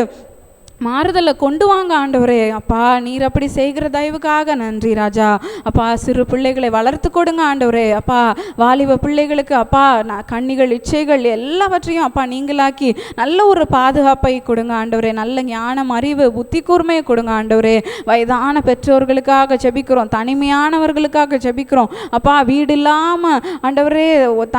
Speaker 1: மாறுதலை கொண்டு வாங்க ஆண்டவரே. அப்பா நீர் அப்படி செய்கிற தயவுக்காக நன்றி ராஜா. அப்பா சிறு பிள்ளைகளை வளர்த்து கொடுங்க ஆண்டவரே. அப்பா வாலிப பிள்ளைகளுக்கு அப்பா கண்ணிகள் இச்சைகள் எல்லாவற்றையும் அப்பா நீங்களாக்கி நல்ல ஒரு பாதுகாப்பை கொடுங்க ஆண்டவரே. நல்ல ஞானம், அறிவு, புத்தி கூர்மையை கொடுங்க ஆண்டவரே. வயதான பெற்றோர்களுக்காக ஜெபிக்கிறோம், தனிமையானவர்களுக்காக ஜெபிக்கிறோம் அப்பா. வீடு இல்லாமல் ஆண்டவரே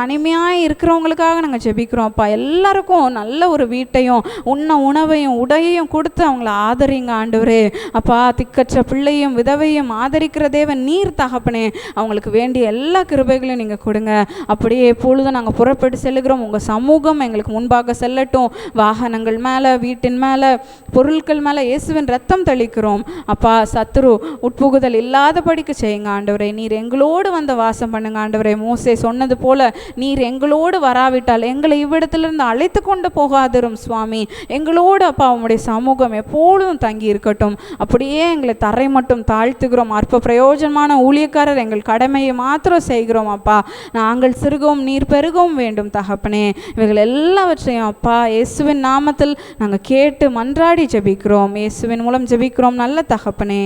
Speaker 1: தனிமையாக இருக்கிறவங்களுக்காக நாங்கள் ஜெபிக்கிறோம் அப்பா. எல்லாருக்கும் நல்ல ஒரு வீட்டையும் உண்ண உணவையும் உடையையும் கொடுத்து அவங்கள ஆதரிங்க ஆண்டவரே. அப்பா திக்கற்ற பிள்ளையும் விதவையும் ஆதரிக்கிற தேவன் நீர் தகப்பனே. அவங்களுக்கு வேண்டிய எல்லா கிருபைகளையும் நீங்கள் கொடுங்க. அப்படியே எப்பொழுதும் நாங்கள் புறப்பட்டு செல்லுகிறோம். உங்கள் சமூகம் எங்களுக்கு முன்பாக செல்லட்டும். வாகனங்கள் மேலே, வீட்டின் மேலே, பொருட்கள் மேலே இயேசுவின் ரத்தம் தெளிக்கிறோம் அப்பா. சத்துரு உட்புகுதல் இல்லாதபடிக்கு செய்யுங்க ஆண்டவரே. நீர் எங்களோடு வந்து வாசம் பண்ணுங்க ஆண்டவரே. மோசே சொன்னது போல நீர் எங்களோடு வராவிட்டால் எங்களை இவ்விடத்திலிருந்து அழைத்து கொண்டு போகாதிரும் சுவாமி. எங்களோடு அப்பா உங்களுடைய சமூகம் எப்பொழுதும் தங்கி இருக்கட்டும். அப்படியே எங்களை தரை மட்டும் தாழ்த்துகிறோம். அற்ப பிரயோஜனமான ஊழியக்காரர் எங்கள் கடமையை மாத்திரம் செய்கிறோம் அப்பா. நாங்கள் சிறுகவும் நீர் பெருகவும் வேண்டும் தகப்பனே. இவைகள் எல்லாவற்றையும் அப்பா இயேசுவின் நாமத்தில் நாங்கள் கேட்டு மன்றாடி ஜெபிக்கிறோம். இயேசுவின் மூலம் ஜெபிக்கிறோம் நல்ல தகப்பனே.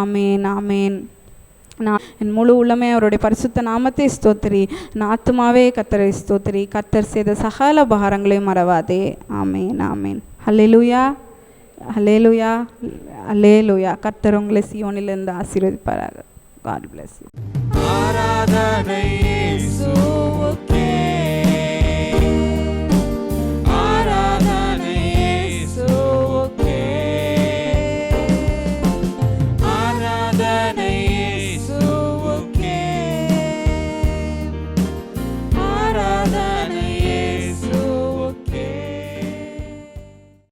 Speaker 1: ஆமேன், ஆமேன். நான் என் முழு உள்ளமே அவருடைய பரிசுத்த நாமத்தை ஸ்தோத்திரி. என் ஆத்துமாவே கர்த்தரை ஸ்தோத்திரி. கர்த்தர் செய்த சகல உபகாரங்களையும் மறவாதே. ஆமேன், ஆமேன். அல்லேலூயா, அல்லேலூயா, அல்லேலூயா. கர்த்தர் உங்களை சீயோனிலிருந்து ஆசீர்வதிப்பாராக. God bless you. ஆராதனை இயேசு.